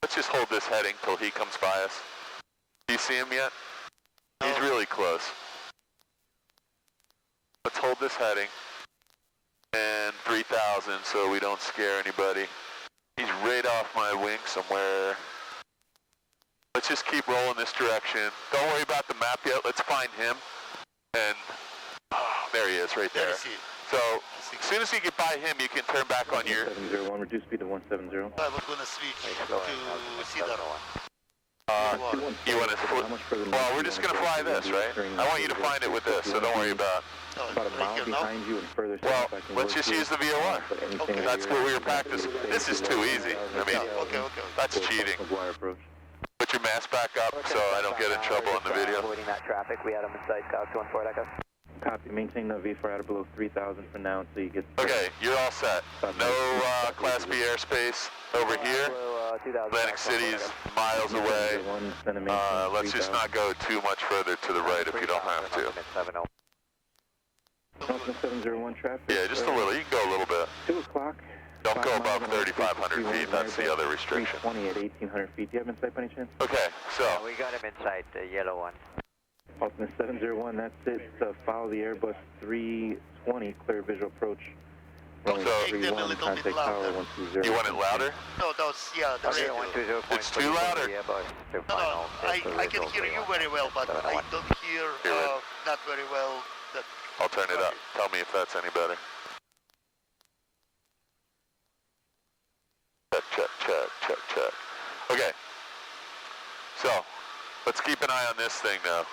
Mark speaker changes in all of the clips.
Speaker 1: Let's just hold this heading till he comes by us. Do you see him yet? No. He's really close. Let's hold this heading. And 3,000 so we don't scare anybody. He's right off my wing somewhere. Let's just keep rolling this direction. Don't worry about the map yet. Let's find him. And there he is right there. So as soon as you get by him, you can turn back on your...
Speaker 2: 701, reduce speed to 170.
Speaker 3: I was going to switch to Cedar.
Speaker 1: You want to... Well, we're just going to fly this, right? I want you to find it with this, so don't worry about...
Speaker 2: About a mile behind you and further
Speaker 1: south. Well, let's just use the VOR.
Speaker 3: Okay.
Speaker 1: That's what we were practicing. This is too easy. I mean, that's cheating. Put your mask back up so I don't get in trouble in the video.
Speaker 4: Avoiding that traffic, we had him in sight, Scout 214 Echo.
Speaker 2: Copy, maintain the V4 out of below 3,000 for now until you get...
Speaker 1: Okay, you're all set. No Class B airspace over here. Atlantic City's miles away. Let's just not go too much further to the right if you don't have to.
Speaker 2: 701 traffic.
Speaker 1: Yeah, just a little. You can go a little bit.
Speaker 2: 2 o'clock.
Speaker 1: Don't go above 3,500 feet. That's the other restriction.
Speaker 2: 20 at 1,800 feet. Do you have him in sight by any chance?
Speaker 1: Okay, so...
Speaker 4: Yeah, we got him in sight, the yellow one.
Speaker 2: Ultimate 701, that's it. Follow the Airbus 320, clear visual approach.
Speaker 3: Make them a little bit louder.
Speaker 1: You want it louder?
Speaker 3: No, that's, yeah, the radio.
Speaker 1: It's too louder.
Speaker 3: No, I can hear you very well, but I don't hear not very well.
Speaker 1: I'll turn it up. Tell me if that's any better. Check. Okay. So, let's keep an eye on this thing now.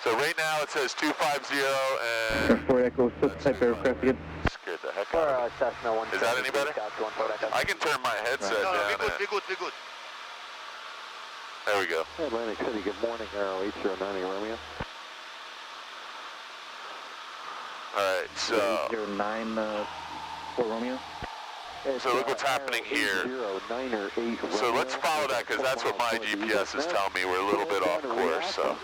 Speaker 1: So right now it says 250 and...
Speaker 2: 4 Echo, type aircraft again.
Speaker 1: Scared the heck out of me. Is that any better? I can turn my headset down.
Speaker 3: No, be good.
Speaker 1: There we go.
Speaker 5: Atlantic City, good morning, Arrow 809 Romeo.
Speaker 1: Alright, so...
Speaker 2: 809 for Romeo.
Speaker 1: So look what's happening here. So let's follow that because that's what my GPS is telling me. We're a little bit off course, so...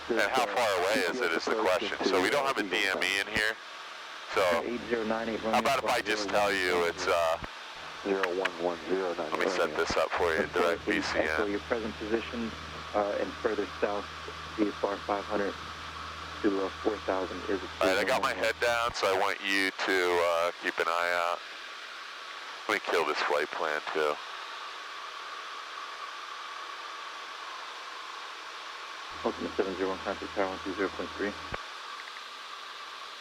Speaker 1: And how far away is it is the question. So we don't have a DME in here. So, how about if I just tell you it's,
Speaker 5: 01109.
Speaker 1: let me set this up for you, direct BCN.
Speaker 2: Your present position and further south, VFR 500 to 4,000 is...
Speaker 1: Alright, I got my head down, so I want you to keep an eye out. Let me kill this flight plan, too.
Speaker 2: Ultimate 701, contact tower 120.3.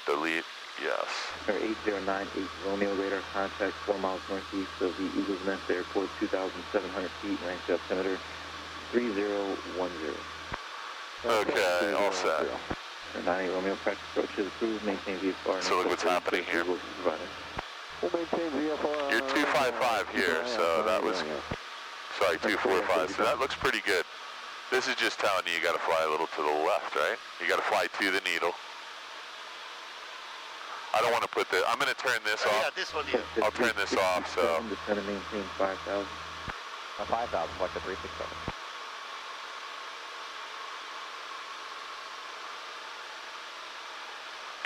Speaker 1: Delete, yes.
Speaker 2: 8098 Romeo radar contact 4 miles northeast of the Eagles Nest Airport, 2,700 feet, ranked altimeter 3010.
Speaker 1: Okay, all set.
Speaker 2: 98 Romeo practice approach is approved, maintain VFR.
Speaker 1: So look what's happening here.
Speaker 5: We'll maintain VFR.
Speaker 1: You're 255 here, so that was, sorry, 245, so that looks pretty good. This is just telling you got to fly a little to the left, right? You got to fly to the needle. I don't want to put the, I'm going to turn this off.
Speaker 3: Yeah, this one here.
Speaker 1: I'll turn this off, so.
Speaker 2: I'm just going to maintain 5,000.
Speaker 4: 5,000, what's the 367?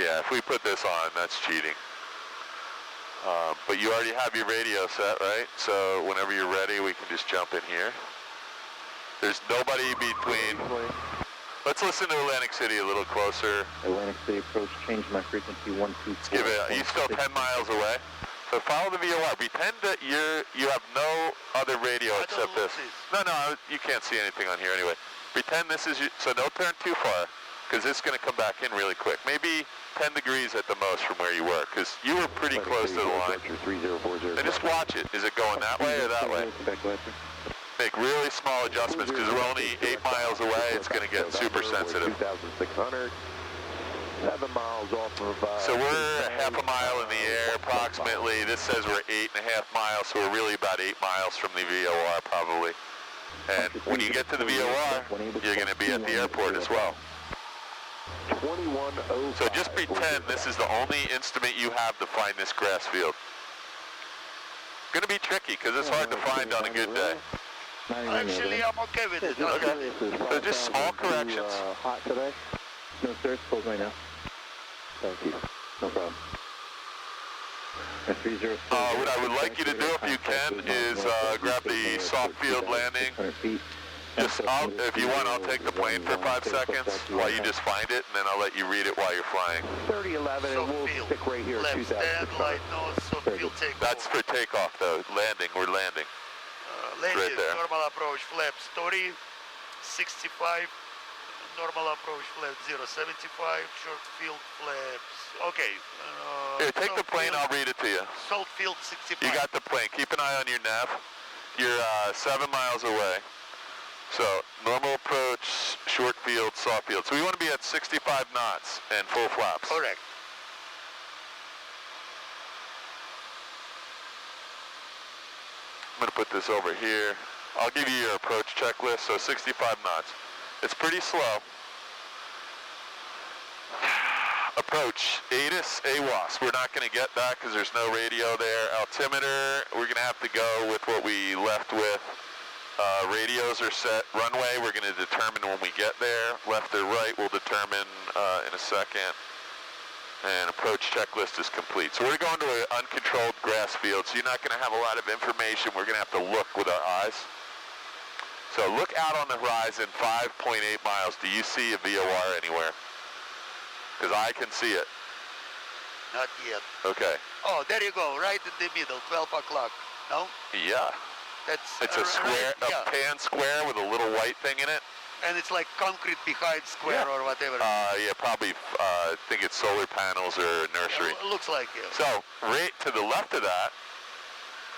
Speaker 1: Yeah, if we put this on, that's cheating. But you already have your radio set, right? So whenever you're ready, we can just jump in here. There's nobody between... Let's listen to Atlantic City a little closer.
Speaker 2: Atlantic City approach, change my frequency 124.
Speaker 1: Give it, you're still 10 miles away. So follow the VOR. Pretend that you have no other radio except this. No, you can't see anything on here anyway. Pretend this is, so don't turn too far, because it's going to come back in really quick. Maybe 10 degrees at the most from where you were, because you were pretty close to the line. And just watch it. Is it going that way or that way? Make really small adjustments, because we're only 8 miles away. It's going to get super sensitive.
Speaker 5: 2,600. 7 miles off of...
Speaker 1: So we're half a mile in the air, approximately. This says we're 8.5 miles, so we're really about 8 miles from the VOR, probably. And when you get to the VOR, you're going to be at the airport as well.
Speaker 5: 2105.
Speaker 1: So just pretend this is the only instrument you have to find this grass field. Going to be tricky, because it's hard to find on a good day.
Speaker 3: Actually, I'm okay with it.
Speaker 1: Okay. So just small corrections.
Speaker 5: Hot today?
Speaker 2: No, sir, it's cold right now.
Speaker 5: Thank you.
Speaker 2: No problem.
Speaker 1: What I would like you to do, if you can, is grab the soft field landing. Just, if you want, I'll take the plane for 5 seconds while you just find it, and then I'll let you read it while you're flying.
Speaker 5: 3011, and we'll stick right here at 2000.
Speaker 3: Left stand, light nose, soft field takeoff.
Speaker 1: That's for takeoff, though. Landing, we're landing.
Speaker 3: Landing,
Speaker 1: right there.
Speaker 3: normal approach, flap story, 65. Normal approach, flap 075. Short field flaps. Okay.
Speaker 1: Here, take the plane, I'll read it to you.
Speaker 3: Salt field 65.
Speaker 1: You got the plane. Keep an eye on your nav. You're 7 miles away. So, normal approach, short field, soft field. So we want to be at 65 knots and full flaps.
Speaker 3: Correct.
Speaker 1: I'm going to put this over here. I'll give you your approach checklist. So 65 knots. It's pretty slow. Approach, ATIS, AWAS. We're not going to get that because there's no radio there. Altimeter, we're going to have to go with what we left with. Radios are set. Runway, we're going to determine when we get there. Left or right, we'll determine in a second. And approach checklist is complete. So we're going to an uncontrolled grass field, so you're not going to have a lot of information. We're going to have to look with our eyes. So look out on the horizon, 5.8 miles. Do you see a VOR anywhere? Because I can see it.
Speaker 3: Not yet.
Speaker 1: Okay.
Speaker 3: Oh, there you go, right in the middle, 12 o'clock. No?
Speaker 1: Yeah.
Speaker 3: It's
Speaker 1: a square,
Speaker 3: right,
Speaker 1: a pan square with a little white thing in it.
Speaker 3: And it's like concrete behind square or whatever.
Speaker 1: Yeah, probably, I think it's solar panels or nursery.
Speaker 3: It looks like it.
Speaker 1: So, right to the left of that,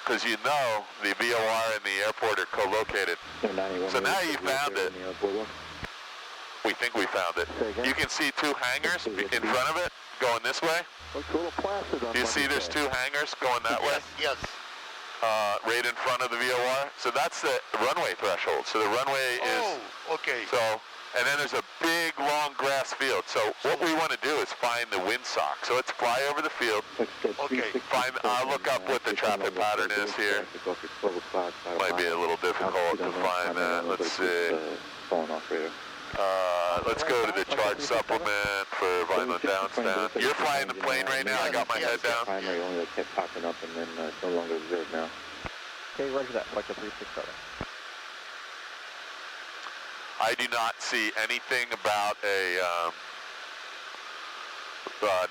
Speaker 1: because you know the VOR and the airport are co-located. So now you found it. We think we found it. You can see 2 hangars in front of it going this way. Do you see there's 2 hangars going that way?
Speaker 3: Yes.
Speaker 1: Right in front of the VOR. So that's the runway threshold. So the runway is...
Speaker 3: Oh, okay.
Speaker 1: So, and then there's a big, long grass field. So what we want to do is find the windsock. So let's fly over the field.
Speaker 3: Okay.
Speaker 1: I'll look up what the traffic pattern is here. Might be a little difficult to find that. Let's see. Let's go to the chart supplement for Vineland Downtown. You're flying the plane right now. I got my head down.
Speaker 2: Primary only that kept popping up, and then it's no longer observed now.
Speaker 4: Okay, roger that. Flight 367.
Speaker 1: I do not see anything about a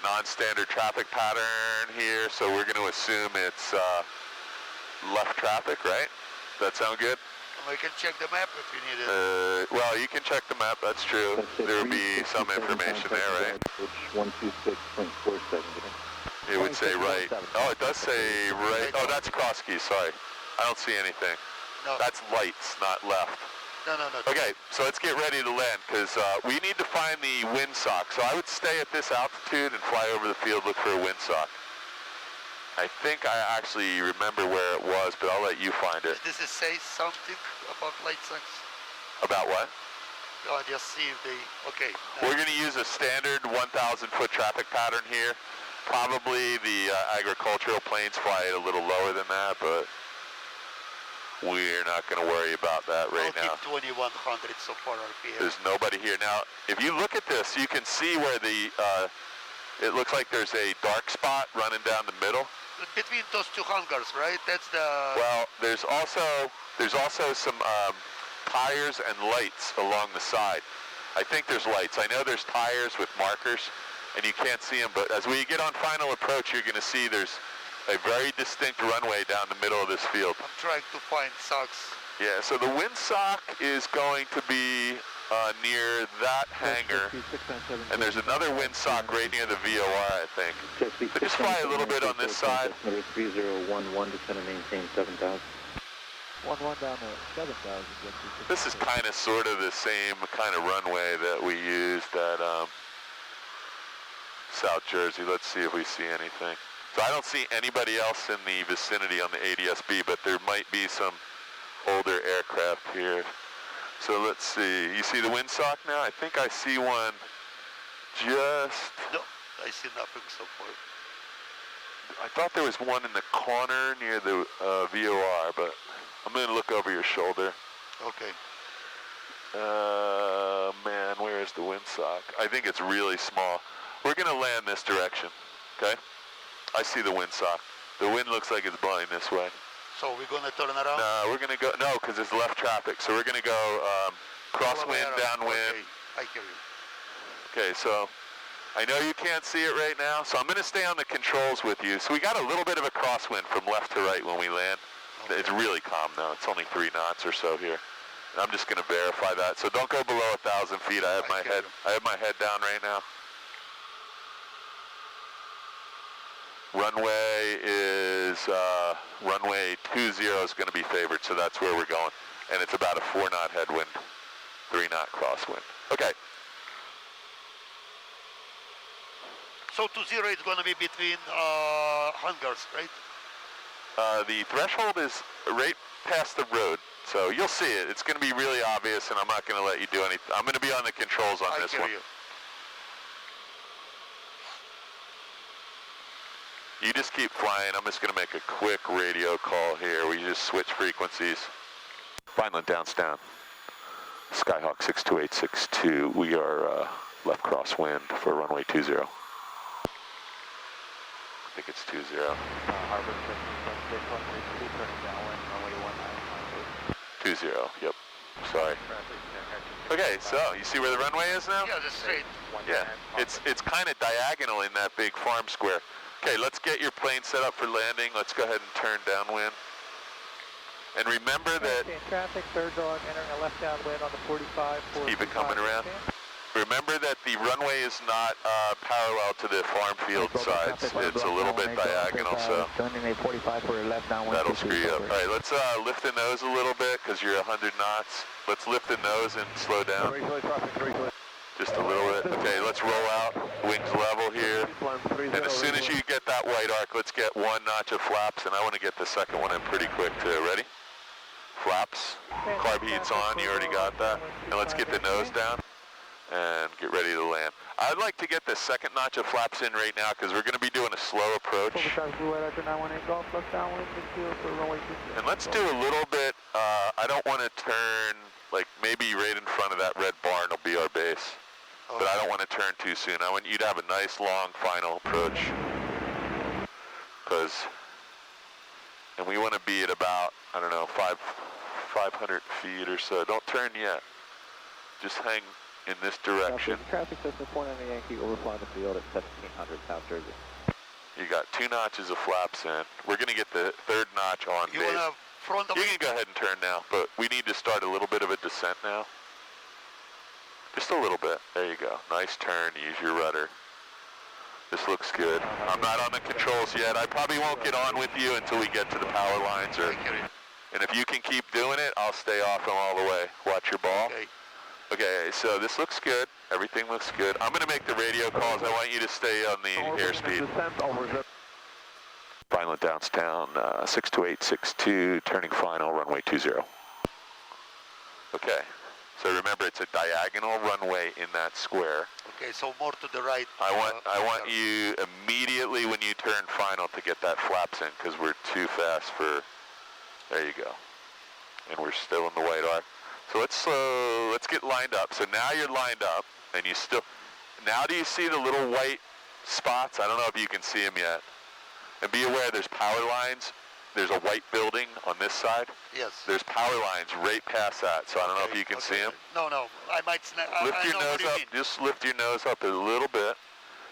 Speaker 1: non-standard traffic pattern here, so we're going to assume it's left traffic, right? Does that sound good?
Speaker 3: We can check the map if you need it.
Speaker 1: Well, you can check the map, that's true. There will be some information there, right?
Speaker 2: 126.47.
Speaker 1: It would say right. Oh, it does say right. Oh, that's cross keys, sorry. I don't see anything.
Speaker 3: No.
Speaker 1: That's lights, not left.
Speaker 3: No.
Speaker 1: Okay, so let's get ready to land, because we need to find the windsock. So I would stay at this altitude and fly over the field, look for a windsock. I think I actually remember where it was, but I'll let you find it.
Speaker 3: Does it say something about light socks?
Speaker 1: About what?
Speaker 3: Oh, just see if they... Okay.
Speaker 1: We're going to use a standard 1,000-foot traffic pattern here. Probably the agricultural planes fly it a little lower than that, but we're not going to worry about that right now.
Speaker 3: I'll keep 2,100 so far RPM.
Speaker 1: There's nobody here. Now, if you look at this, you can see where the... it looks like there's a dark spot running down the middle.
Speaker 3: Between those 2 hangars, right? That's the...
Speaker 1: Well, there's also some tires and lights along the side. I think there's lights. I know there's tires with markers, and you can't see them, but as we get on final approach, you're going to see there's a very distinct runway down the middle of this field.
Speaker 3: I'm trying to find socks.
Speaker 1: Yeah, so the windsock is going to be near that hangar, and there's another windsock right near the VOR, I think. So just fly a little bit on this side.
Speaker 2: 3011 descend and maintain 7,000.
Speaker 4: 11 down to 7,000.
Speaker 1: This is kind of sort of the same kind of runway that we used at South Jersey. Let's see if we see anything. So I don't see anybody else in the vicinity on the ADS-B, but there might be some older aircraft here. So let's see. You see the windsock now? I think I see one just...
Speaker 3: No, I see nothing so far.
Speaker 1: I thought there was one in the corner near the VOR, but I'm going to look over your shoulder.
Speaker 3: Okay.
Speaker 1: Man, where is the windsock? I think it's really small. We're going to land this direction, okay? I see the windsock. The wind looks like it's blowing this way.
Speaker 3: So we're gonna turn around?
Speaker 1: No, we're gonna go, no, because it's left traffic. So we're gonna go crosswind, downwind.
Speaker 3: Okay, I hear you.
Speaker 1: Okay, so I know you can't see it right now, so I'm gonna stay on the controls with you. So we got a little bit of a crosswind from left to right when we land.
Speaker 3: Okay.
Speaker 1: It's really calm though. It's only 3 knots or so here. And I'm just gonna verify that. So don't go below 1,000 feet. I have my head down right now. Runway is, runway 20 is going to be favored, so that's where we're going. And it's about a 4-knot headwind, 3-knot crosswind. Okay.
Speaker 3: So 20 is going to be between hangars, right?
Speaker 1: The threshold is right past the road, so you'll see it. It's going to be really obvious, and I'm not going to let you do anything. I'm going to be on the controls on this one. You just keep flying. I'm just going to make a quick radio call here. We just switch frequencies. Vineland down. Skyhawk 62862. We are left crosswind for runway 20. I think it's 20.
Speaker 4: Harbor 626, runway 2, turning downwind, runway 19.
Speaker 1: 20, yep. Sorry. Okay, so you see where the runway is now?
Speaker 3: Yeah, just straight.
Speaker 1: Yeah, it's kind of diagonal in that big farm square. Okay, let's get your plane set up for landing. Let's go ahead and turn downwind. And remember that...
Speaker 4: Traffic, third on, entering a left downwind on the 45.
Speaker 1: Keep it coming around. Remember that the runway is not parallel to the farm field sides. It's a little bit diagonal, so that'll screw you up. All right, let's lift the nose a little bit because you're 100 knots. Let's lift the nose and slow down. Just a little bit. Okay, let's roll out. Wings level here. And as soon as you get that white arc, let's get 1 notch of flaps, and I want to get the second one in pretty quick too. Ready? Flaps. Carb heat's on. You already got that. And let's get the nose down and get ready to land. I'd like to get the second notch of flaps in right now because we're going to be doing a slow approach. And let's do a little bit, I don't want to turn, like maybe right in front of that red barn will be our base. But I don't want to turn too soon. I want you to have a nice long final approach. And we want to be at about, I don't know, 500 feet or so. Don't turn yet. Just hang in this direction.
Speaker 4: Traffic system point on the Yankee overflying the field at 1700 South Jersey.
Speaker 1: You got 2 notches of flaps in. We're going to get the 3rd notch on base. You can go ahead and turn now, but we need to start a little bit of a descent now. Just a little bit. There you go. Nice turn. Use your rudder. This looks good. I'm not on the controls yet. I probably won't get on with you until we get to the power lines. And if you can keep doing it, I'll stay off them all the way. Watch your ball. Okay, so this looks good. Everything looks good. I'm going to make the radio calls. I want you to stay on the airspeed. Vineland downtown, 62862, turning final, runway 20. Okay. So remember, it's a diagonal runway in that square.
Speaker 3: Okay, so more to the right.
Speaker 1: I want you immediately when you turn final to get that flaps in because we're too fast for. There you go. And we're still in the white arc. So let's get lined up. So now you're lined up, and you still. Now do you see the little white spots? I don't know if you can see them yet. And be aware, there's power lines. There's a white building on this side.
Speaker 3: Yes.
Speaker 1: There's power lines right past that, so I don't know if you can see them.
Speaker 3: No, I might.
Speaker 1: Lift your nose up. Just lift your nose up a little bit.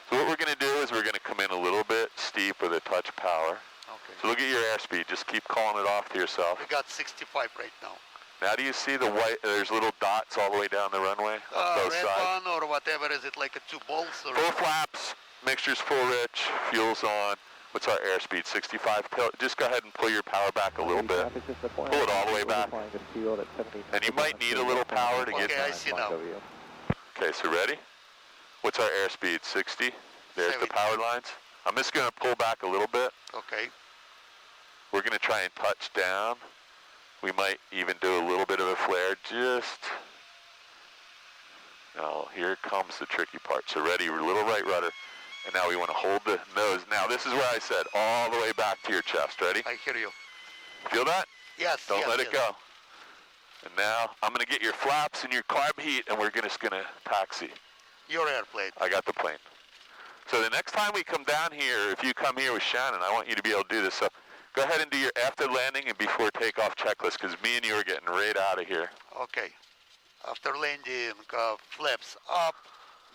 Speaker 1: So what we're going to do is we're going to come in a little bit steep with a touch of power.
Speaker 3: Okay.
Speaker 1: So look at your airspeed. Just keep calling it off to yourself.
Speaker 3: We got 65 right now.
Speaker 1: Now do you see the white? There's little dots all the way down the runway on both
Speaker 3: red
Speaker 1: sides.
Speaker 3: one or whatever. Is it like a 2 bolts? Or
Speaker 1: full flaps. Mixture's full rich. Fuel's on. What's our airspeed? 65. Just go ahead and pull your power back a little bit. Pull it all the way back. And you might need a little power to get.
Speaker 3: Okay, I see now.
Speaker 1: Okay, so ready? What's our airspeed? 60. There's
Speaker 3: 70.
Speaker 1: the power lines. I'm just going to pull back a little bit.
Speaker 3: Okay.
Speaker 1: We're going to try and touch down. We might even do a little bit of a flare. Now, here comes the tricky part. So ready, little right rudder. And now we want to hold the nose. Now, this is where I said, all the way back to your chest. Ready?
Speaker 3: I hear you.
Speaker 1: Feel that?
Speaker 3: Yes.
Speaker 1: Don't let it go. And now, I'm going to get your flaps and your carb heat, and we're just going to taxi.
Speaker 3: Your airplane.
Speaker 1: I got the plane. So the next time we come down here, if you come here with Shannon, I want you to be able to do this. So go ahead and do your after landing and before takeoff checklist, because me and you are getting right out of here.
Speaker 3: Okay. After landing, flaps up,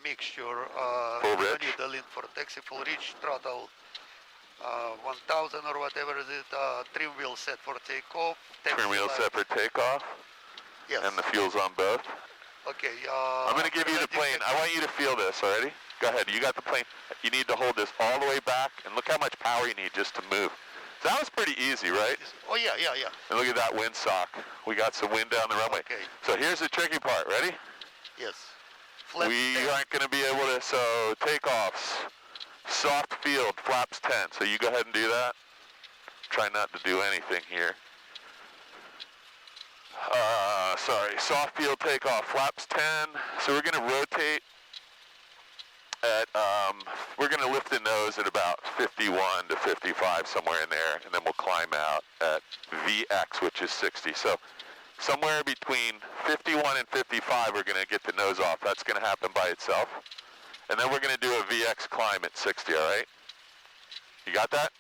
Speaker 3: make sure
Speaker 1: Full
Speaker 3: you
Speaker 1: rich.
Speaker 3: need the link for taxi, full reach, throttle 1000 or whatever is it, trim wheel set for takeoff.
Speaker 1: Trim wheel set for takeoff.
Speaker 3: Yes.
Speaker 1: And the fuel's on both.
Speaker 3: Okay.
Speaker 1: I'm going to give you the plane. I want you to feel this, already? Go ahead. You got the plane. You need to hold this all the way back, and look how much power you need just to move. So that was pretty easy, right?
Speaker 3: Oh, yeah.
Speaker 1: And look at that windsock. We got some wind down the runway.
Speaker 3: Okay.
Speaker 1: So here's the tricky part. Ready?
Speaker 3: Yes. Flaps
Speaker 1: We
Speaker 3: 10.
Speaker 1: aren't going to be able to, so takeoffs, soft field, flaps 10. So you go ahead and do that. Try not to do anything here. Sorry, soft field takeoff, flaps 10. So we're going to rotate at, we're going to lift the nose at about 51 to 55, somewhere in there, and then we'll climb out at VX, which is 60. So somewhere between 51 and 55, we're going to get the nose off. That's going to happen by itself. And then we're going to do a VX climb at 60, all right? You got that?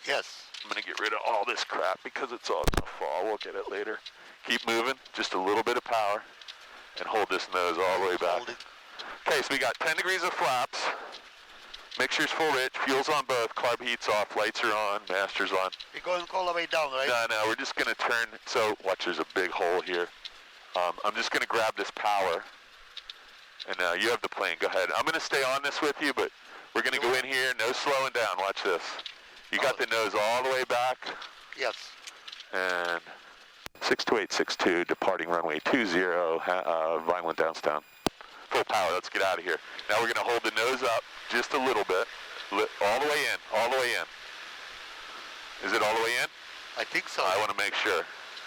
Speaker 3: Yes.
Speaker 1: I'm going to get rid of all this crap because it's all going to fall. We'll get it later. Keep moving, just a little bit of power, and hold this nose all the way back.
Speaker 3: Hold it.
Speaker 1: Okay, so we got 10 degrees of flaps. Mixture's full rich, fuel's on both, carb heat's off, lights are on, master's on.
Speaker 3: We're going all the way down, right?
Speaker 1: No, we're just going to turn. So watch, there's a big hole here. I'm just going to grab this power, and you have the plane. Go ahead. I'm going to stay on this with you, but we're going to go in here. No slowing down. Watch this. You got the nose all the way back.
Speaker 3: Yes.
Speaker 1: And 62862, departing runway 20, Vineland Downtown. Full power. Let's get out of here. Now we're going to hold the nose up just a little bit. All the way in. All the way in. Is it all the way in?
Speaker 3: I think so.
Speaker 1: I want to make sure,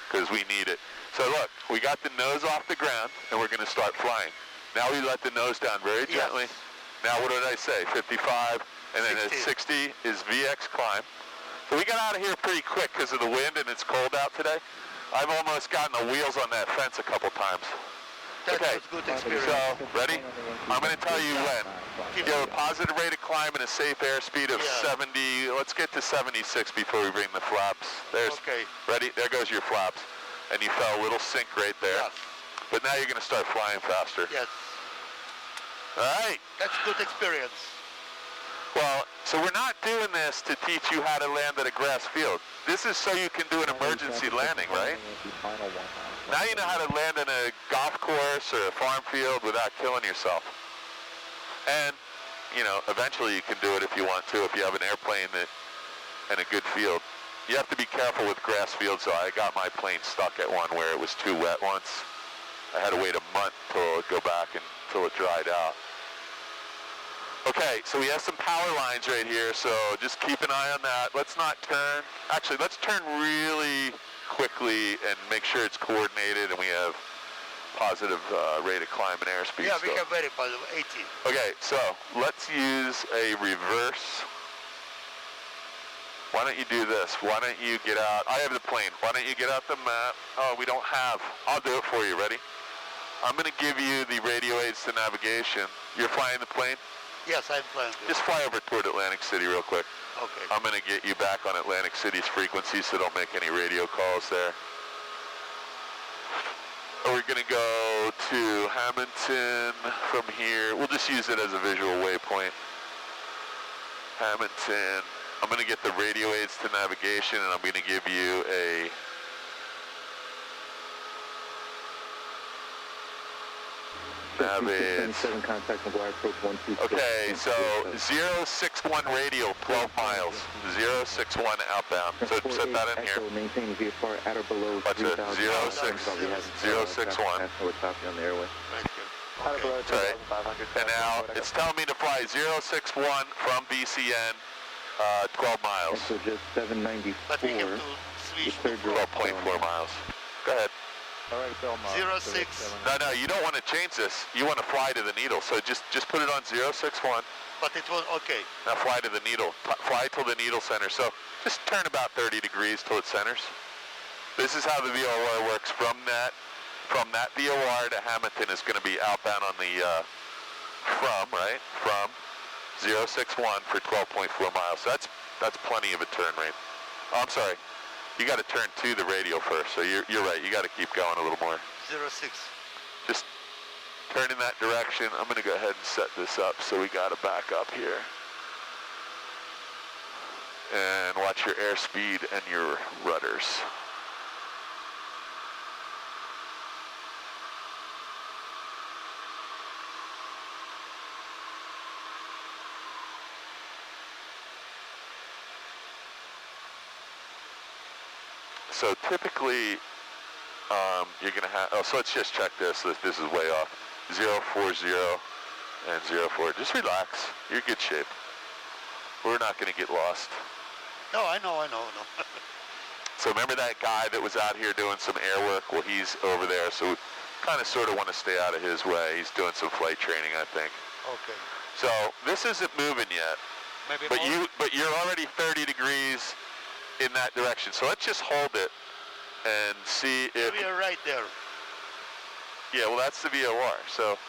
Speaker 1: because we need it. So look, we got the nose off the ground, and we're going to start flying. Now we let the nose down very gently.
Speaker 3: Yes.
Speaker 1: Now what did I say? 55, and then at 60 is VX climb. So we got out of here pretty quick because of the wind, and it's cold out today. I've almost gotten the wheels on that fence a couple times.
Speaker 3: That
Speaker 1: Okay,
Speaker 3: was good experience.
Speaker 1: so ready? I'm going to tell you when. You have a positive rate of climb and a safe airspeed of 70. Let's get to 76 before we bring the flaps. There's,
Speaker 3: Okay.
Speaker 1: ready? There goes your flaps. And you felt a little sink right there.
Speaker 3: Yes.
Speaker 1: But now you're going to start flying faster.
Speaker 3: Yes.
Speaker 1: All right.
Speaker 3: That's good experience.
Speaker 1: Well, so we're not doing this to teach you how to land at a grass field. This is so you can do an emergency landing, right? Now you know how to land in a golf course or a farm field without killing yourself. And, you know, eventually you can do it if you want to, if you have an airplane and a good field. You have to be careful with grass fields, so I got my plane stuck at one where it was too wet once. I had to wait a month till it go back until it dried out. Okay, so we have some power lines right here, so just keep an eye on that. Let's not turn. Actually, let's turn really quickly and make sure it's coordinated and we have positive rate of climb and airspeed.
Speaker 3: Yeah, we have very positive, 80.
Speaker 1: Okay, so let's use a reverse. Why don't you do this? Why don't you get out? I have the plane. Why don't you get out the map? Oh, we don't have. I'll do it for you. Ready? I'm going to give you the radio aids to navigation. You're flying the plane?
Speaker 3: Yes, I'm flying.
Speaker 1: Just fly over toward Atlantic City real quick.
Speaker 3: Okay.
Speaker 1: I'm going to get you back on Atlantic City's frequency, so don't make any radio calls there. We're going to go to Hamilton from here. We'll just use it as a visual waypoint. Hamilton. I'm going to get the radio aids to navigation, and I'm going to give you a nav aids.
Speaker 2: Contact McGuire, approach 126.
Speaker 1: Okay, so 061 radio, 12 miles. 061 outbound. So set that in here.
Speaker 2: Maintain VFR at or below
Speaker 1: What's it?
Speaker 2: 3,000.
Speaker 1: 061.
Speaker 2: We're copy on the airway.
Speaker 3: Right here.
Speaker 5: Okay.
Speaker 1: That's right. And now it's telling me to fly 061 from BCN, 12 miles.
Speaker 2: So just 794.
Speaker 3: But we have to switch to
Speaker 1: 12.4 miles. Go ahead.
Speaker 4: All right, Bill.
Speaker 3: 06.
Speaker 1: No, you don't want to change this. You want to fly to the needle. So just put it on 061.
Speaker 3: But it was okay.
Speaker 1: Now fly to the needle. Fly till the needle center. So just turn about 30 degrees till it centers. This is how the VOR works. From that VOR to Hamilton is going to be outbound on the from. 061 for 12.4 miles. So that's plenty of a turn rate. Oh, I'm sorry. You got to turn to the radio first, so you're right. You got to keep going a little more.
Speaker 3: 06.
Speaker 1: Just turn in that direction. I'm going to go ahead and set this up so we got to back up here. And watch your airspeed and your rudders. So typically, you're going to have, so let's just check this. This is way off. 040 and 04. Just relax. You're in good shape. We're not going to get lost.
Speaker 3: No, I know.
Speaker 1: So remember that guy that was out here doing some air work? Well, he's over there, so we kind of sort of want to stay out of his way. He's doing some flight training, I think.
Speaker 3: Okay.
Speaker 1: So this isn't moving yet,
Speaker 3: Maybe
Speaker 1: but
Speaker 3: more?
Speaker 1: you're already 30 degrees in that direction. So let's just hold it and see if...
Speaker 3: We are right there.
Speaker 1: Yeah, well, that's the VOR. So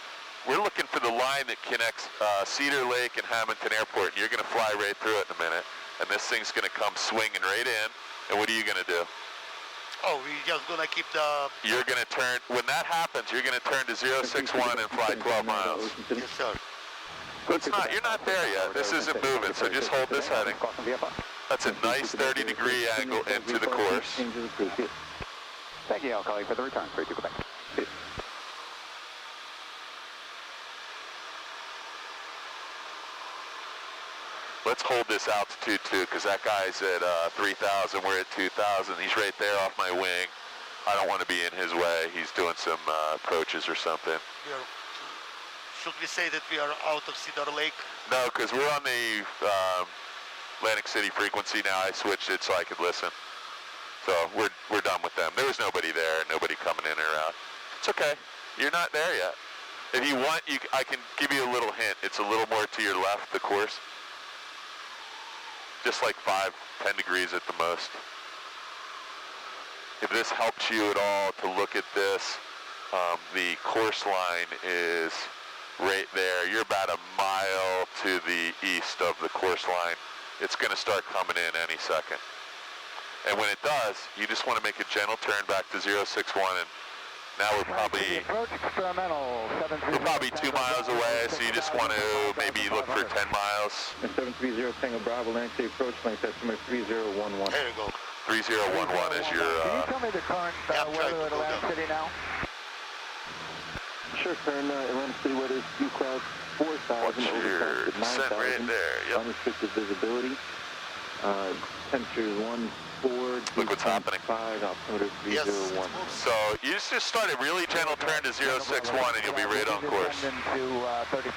Speaker 1: we're looking for the line that connects Cedar Lake and Hamilton Airport, and you're going to fly right through it in a minute. And this thing's going to come swinging right in. And what are you going to do?
Speaker 3: Oh, we're just going to keep the...
Speaker 1: You're going to turn, when that happens, you're going to turn to 061 and fly 12 miles.
Speaker 3: Yes, sir.
Speaker 1: But it's not, you're not there yet. This isn't moving, so just hold this heading. That's a nice 30-degree angle into the course.
Speaker 4: Thank you. I'll call you for the return. 32 Quebec.
Speaker 1: Let's hold this altitude too, because that guy's at 3,000. We're at 2,000. He's right there off my wing. I don't want to be in his way. He's doing some approaches or something.
Speaker 3: Should we say that we are out of Cedar Lake?
Speaker 1: No, because we're on the Atlantic City frequency now. I switched it so I could listen. So we're done with them. There was nobody there, nobody coming in or out. It's okay. You're not there yet. If you want, I can give you a little hint. It's a little more to your left, the course. Just like 5-10 degrees at the most. If this helps you at all to look at this, the course line is right there. You're about a mile to the east of the course line. It's going to start coming in any second. And when it does, you just want to make a gentle turn back to 061, and now we're probably 2 miles away, so you just want to maybe look for 10 miles.
Speaker 2: 730 Tango Bravo, Atlantic City approach, length estimate 3011.
Speaker 3: There you go.
Speaker 1: 3011 is your...
Speaker 4: Can you tell me the current weather at Atlantic City now?
Speaker 2: Sure, current Atlantic City weather is few clouds, 4,000,
Speaker 1: What's your descent right there? Yep.
Speaker 2: Unrestricted visibility. Temperature is 14.
Speaker 1: Look what's happening.
Speaker 2: 5, altimeter 301.
Speaker 1: So you just start a really gentle turn to 061 and you'll be right on course.
Speaker 4: To 3,500.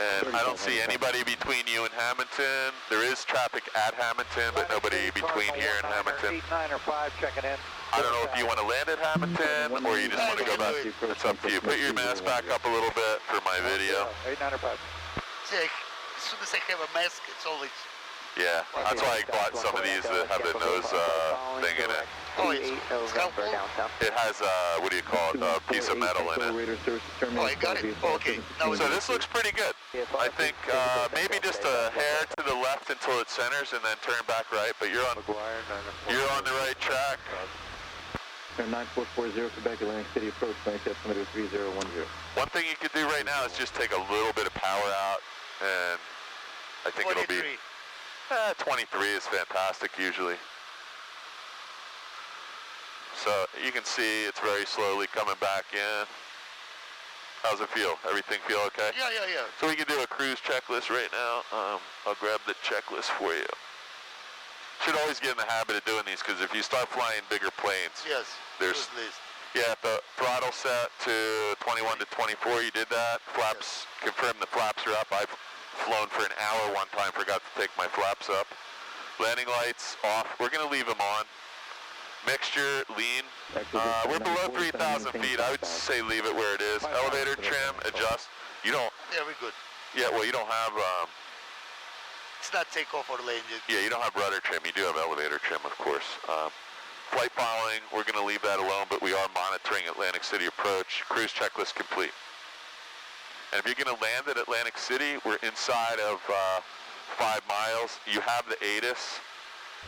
Speaker 1: And I don't see anybody between you and Hamilton. There is traffic at Hamilton, but nobody between here and Hamilton.
Speaker 4: 9 or 5 checking in.
Speaker 1: I don't know if you want to land at Hamilton or you just want to go back. It's up to you. Put your mask back up a little bit for my video.
Speaker 4: 8, 9 or 5.
Speaker 3: See, as soon as I have a mask, it's always...
Speaker 1: Yeah, that's why I bought some of these that have the nose thing in it.
Speaker 3: Oh, it's helpful.
Speaker 1: It has, what do you call it, a piece of metal in it.
Speaker 3: Oh, I got it. Oh, okay. Now
Speaker 1: So this looks pretty good. I think maybe just a hair to the left until it centers and then turn back right, but you're on the right track.
Speaker 2: 9440 Quebec, Atlantic City approach, length estimate 3010.
Speaker 1: One thing you could do right now is just take a little bit of power out, and I think it'll be... 23 is fantastic usually. So you can see it's very slowly coming back in. How's it feel? Everything feel okay?
Speaker 3: Yeah.
Speaker 1: So we can do a cruise checklist right now. I'll grab the checklist for you. Should always get in the habit of doing these because if you start flying bigger planes,
Speaker 3: Yes.
Speaker 1: there's the throttle set to 21 to 24. You did that. Flaps, confirm the flaps are up. I've flown for an hour one time, forgot to take my flaps up. Landing lights off. We're going to leave them on. Mixture, lean. We're below 3,000 feet. I would say leave it where it is. Elevator trim, adjust. You don't...
Speaker 3: Yeah, we're good.
Speaker 1: Yeah, well, you don't have...
Speaker 3: It's not takeoff or landing.
Speaker 1: Yeah, you don't have rudder trim. You do have elevator trim, of course. Flight following, we're going to leave that alone, but we are monitoring Atlantic City approach. Cruise checklist complete. And if you're going to land at Atlantic City, we're inside of 5 miles. You have the ATIS.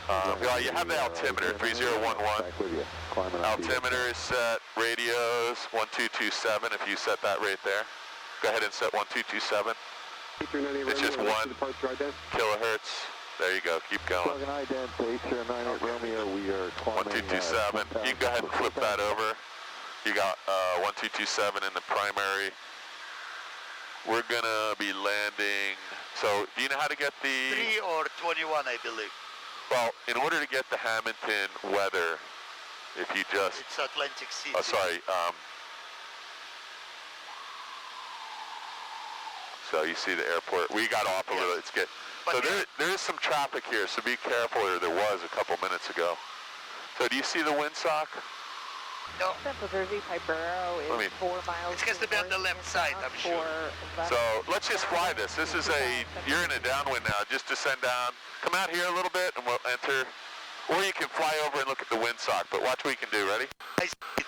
Speaker 1: Well, you have the altimeter, 3011.
Speaker 5: Back with you. Climbing up the
Speaker 1: Altimeter is set. Radios, 1227 if you set that right there. Go ahead and set 1227. It's just 1 kilohertz. There you go. Keep going.
Speaker 5: Plug an ident to 8098 Romeo. We are climbing
Speaker 1: 1227. You can go ahead and flip that over. You got 1227 in the primary. We're gonna be landing. So, do you know how to get the
Speaker 3: 3 or 21, I believe.
Speaker 1: Well, in order to get the Hamilton weather, if you just
Speaker 3: It's Atlantic City.
Speaker 1: oh, sorry. So you see the airport. We got off a little. It's good.
Speaker 3: But
Speaker 1: So there is some traffic here. So be careful. Or there was a couple minutes ago. So do you see the windsock?
Speaker 3: No.
Speaker 6: Central Jersey, Piperaro
Speaker 1: Let me-
Speaker 6: is 4 miles.
Speaker 3: It's has to be on the left side, I'm sure.
Speaker 1: So let's just fly this. This is you're in a downwind now. Just descend down. Come out here a little bit and we'll enter. Or you can fly over and look at the windsock. But watch what you can do. Ready?
Speaker 3: I see it.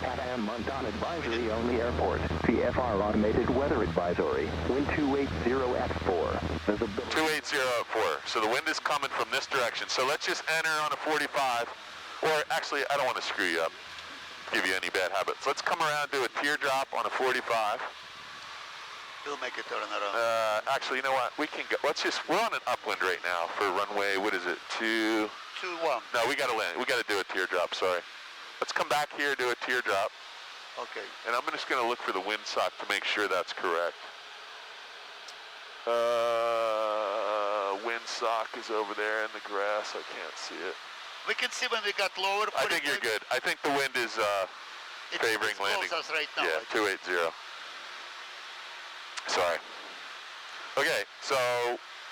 Speaker 7: Pat Monton advisory on the airport. VFR automated weather advisory. Wind 280 at 4. Visibility
Speaker 1: 280 at 4. So the wind is coming from this direction. So let's just enter on a 45. Or actually, I don't want to screw you up, give you any bad habits. Let's come around, do a teardrop on a 45.
Speaker 3: We'll make a turn around.
Speaker 1: Actually, you know what? We can go. We're on an upwind right now for runway, what is it, 2?
Speaker 3: 2-1.
Speaker 1: No, we got to land. We got to do a teardrop, sorry. Let's come back here, do a teardrop.
Speaker 3: Okay.
Speaker 1: And I'm just going to look for the windsock to make sure that's correct. Windsock is over there in the grass. I can't see it.
Speaker 3: We can see when we got lower.
Speaker 1: I think you're good. I think the wind is favoring landing.
Speaker 3: Us right now.
Speaker 1: Yeah, 280. Sorry. Okay, so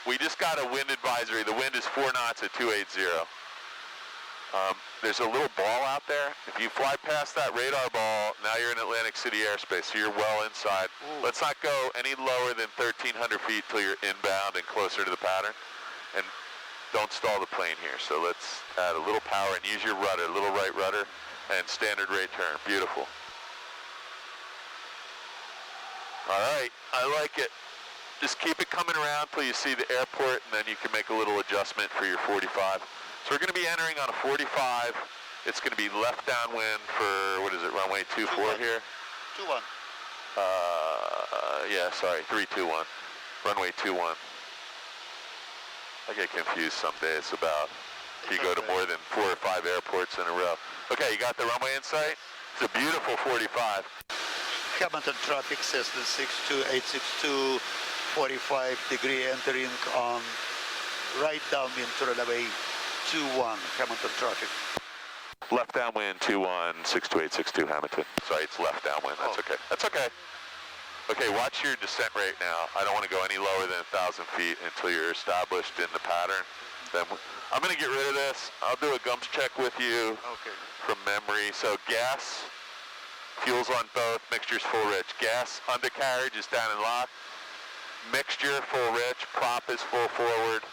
Speaker 1: we just got a wind advisory. The wind is 4 knots at 280. There's a little ball out there. If you fly past that radar ball, now you're in Atlantic City airspace, so you're well inside.
Speaker 3: Ooh.
Speaker 1: Let's not go any lower than 1,300 feet till you're inbound and closer to the pattern. And don't stall the plane here. So let's add a little power and use your rudder, little right rudder, and standard rate turn. Beautiful. All right, I like it. Just keep it coming around till you see the airport, and then you can make a little adjustment for your 45. So we're going to be entering on a 45. It's going to be left downwind for, what is it, runway 24 here?
Speaker 3: 2-1.
Speaker 1: Yeah, sorry, 321. Runway 21. I get confused some days about if you go to more than 4 or 5 airports in a row. Okay, you got the runway in sight? It's a beautiful 45.
Speaker 3: Hamilton traffic, Cessna 62862, 45 degree entering on right downwind to runway 21, Hamilton traffic.
Speaker 1: Left downwind 21, 62862 Hamilton. Sorry, it's left downwind, that's okay. That's okay. Okay, watch your descent rate now. I don't want to go any lower than 1,000 feet until you're established in the pattern. Then I'm going to get rid of this. I'll do a gumps check with you from memory. So gas, fuel's on both, mixture's full rich. Gas undercarriage is down and locked. Mixture full rich, prop is full forward.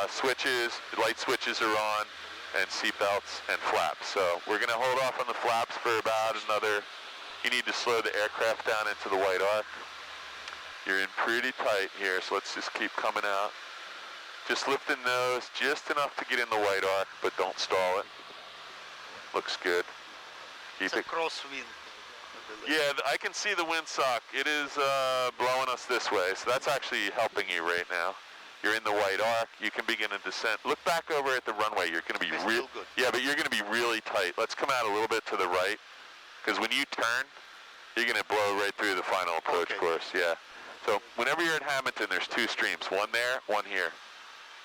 Speaker 1: Switches, light switches are on, and seat belts and flaps. So we're going to hold off on the flaps for about another. You need to slow the aircraft down into the white arc. You're in pretty tight here, so let's just keep coming out. Just lift the nose just enough to get in the white arc, but don't stall it. Looks good. Keep
Speaker 3: It's a
Speaker 1: it.
Speaker 3: crosswind.
Speaker 1: Yeah, I can see the windsock. It is blowing us this way, so that's actually helping you right now. You're in the white arc. You can begin a descent. Look back over at the runway. You're going to be real. Yeah, but you're going to be really tight. Let's come out a little bit to the right, because when you turn, you're going to blow right through the final approach course. Yeah. So whenever you're at Hamilton, there's 2 streams. One there, one here.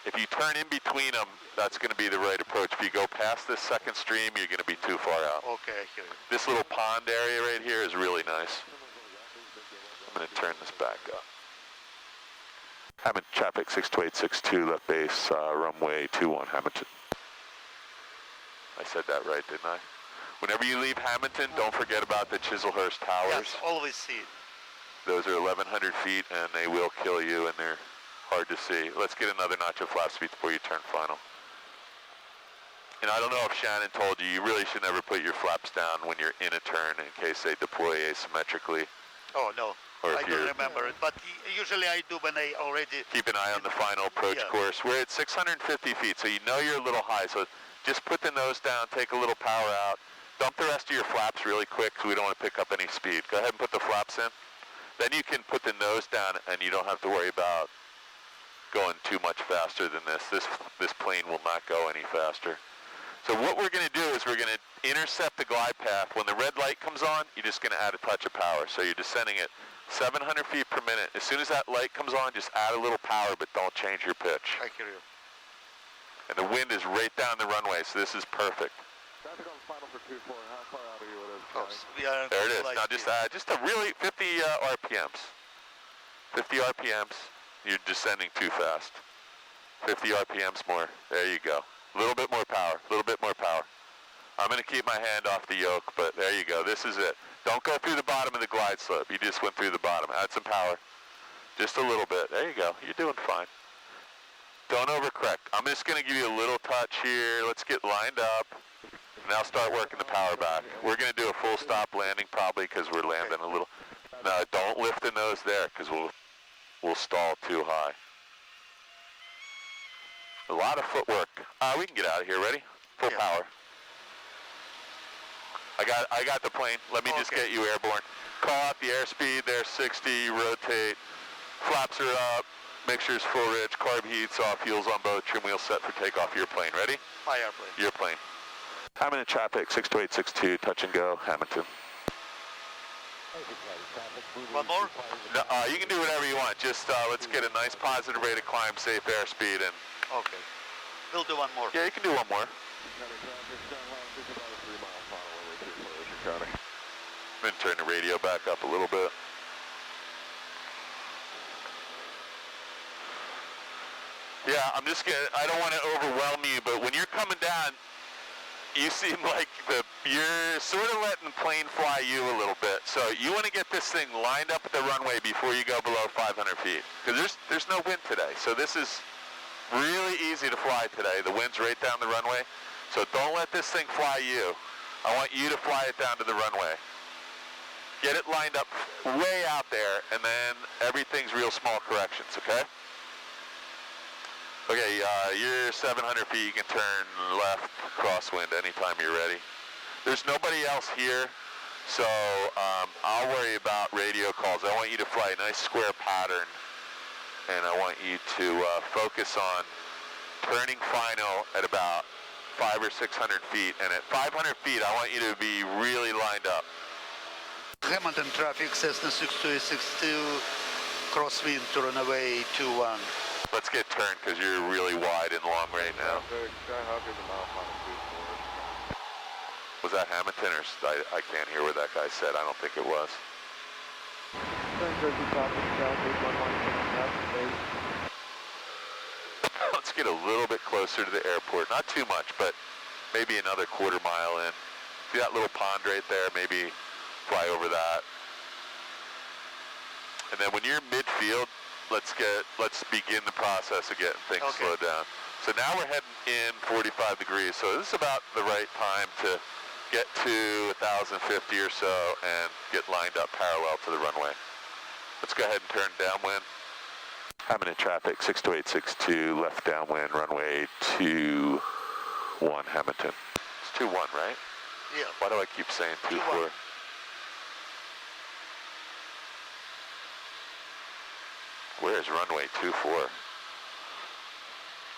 Speaker 1: If you turn in between them, that's going to be the right approach. If you go past this second stream, you're going to be too far out.
Speaker 3: Okay, I hear you.
Speaker 1: This little pond area right here is really nice. I'm going to turn this back up. Hamilton traffic 62862, left base, runway 21, Hamilton. I said that right, didn't I? Whenever you leave Hamilton, don't forget about the Chislehurst Towers.
Speaker 3: Yes, always see it.
Speaker 1: Those are 1,100 feet, and they will kill you, and they're hard to see. Let's get another notch of flap speed before you turn final. and I don't know if Shannon told you, you really should never put your flaps down when you're in a turn in case they deploy asymmetrically.
Speaker 3: Oh, no.
Speaker 1: Or
Speaker 3: I
Speaker 1: if
Speaker 3: don't remember it, but usually I do when I already...
Speaker 1: Keep an eye on the final approach course. We're at 650 feet, so you know you're a little high. So just put the nose down, take a little power out. Dump the rest of your flaps really quick because we don't want to pick up any speed. Go ahead and put the flaps in. Then you can put the nose down and you don't have to worry about going too much faster than this. This plane will not go any faster. So what we're going to do is we're going to intercept the glide path. When the red light comes on, you're just going to add a touch of power. So you're descending at 700 feet per minute. As soon as that light comes on, just add a little power, but don't change your pitch.
Speaker 3: I hear you.
Speaker 1: And the wind is right down the runway, so this is perfect.
Speaker 5: Traffic on final for 2-4. How far out are you with
Speaker 3: Oh,
Speaker 5: us?
Speaker 3: we are
Speaker 1: There it is. Now just a really 50 RPMs. 50 RPMs. You're descending too fast. 50 RPMs more. There you go. A little bit more power. A little bit more power. I'm going to keep my hand off the yoke, but there you go. This is it. Don't go through the bottom of the glide slope. You just went through the bottom. Add some power. Just a little bit. There you go. You're doing fine. Don't overcorrect. I'm just going to give you a little touch here. Let's get lined up. Now start working the power back. We're going to do a full stop landing probably because we're landing a little. No, don't lift the nose there because we'll stall too high. A lot of footwork. We can get out of here. Ready? Full power. I got the plane. Let me just get you airborne. Call out the airspeed there, 60, rotate. Flaps are up. Make sure it's full rich. Carb heats off. Fuel's on both. Trim wheels set for takeoff. Your plane. Ready?
Speaker 3: My airplane.
Speaker 1: Your plane. Hamilton traffic, 62862, touch and go, Hamilton.
Speaker 3: One more?
Speaker 1: No, you can do whatever you want. Just let's get a nice positive rate of climb, safe airspeed, and...
Speaker 3: Okay. We'll do one more.
Speaker 1: Yeah, you can do one more. I'm going to turn the radio back up a little bit. Yeah, I don't want to overwhelm you, but when you're coming down, you seem like you're sort of letting the plane fly you a little bit. So you want to get this thing lined up at the runway before you go below 500 feet. Because there's no wind today. So this is really easy to fly today. The wind's right down the runway. So don't let this thing fly you. I want you to fly it down to the runway. Get it lined up way out there, and then everything's real small corrections, okay? Okay, you're 700 feet. You can turn left, crosswind anytime you're ready. There's nobody else here, so I'll worry about radio calls. I want you to fly a nice square pattern, and I want you to focus on turning final at about 500 or 600 feet. And at 500 feet, I want you to be really lined up.
Speaker 3: Hamilton traffic, Cessna 6262, crosswind to runway 21.
Speaker 1: Let's get turned because you're really wide and long right now. Was that Hamilton or I can't hear what that guy said. I don't think it was. Let's get a little bit closer to the airport. Not too much, but maybe another quarter mile in. See that little pond right there? Maybe fly over that. And then when you're midfield, let's begin the process of getting things slowed down. So now we're heading in 45 degrees. So this is about the right time to get to 1,050 or so and get lined up parallel to the runway. Let's go ahead and turn downwind. Hamilton traffic, 62862, left downwind, runway 21, Hamilton. It's 21, right?
Speaker 3: Yeah.
Speaker 1: Why do I keep saying 24? Where's runway 24?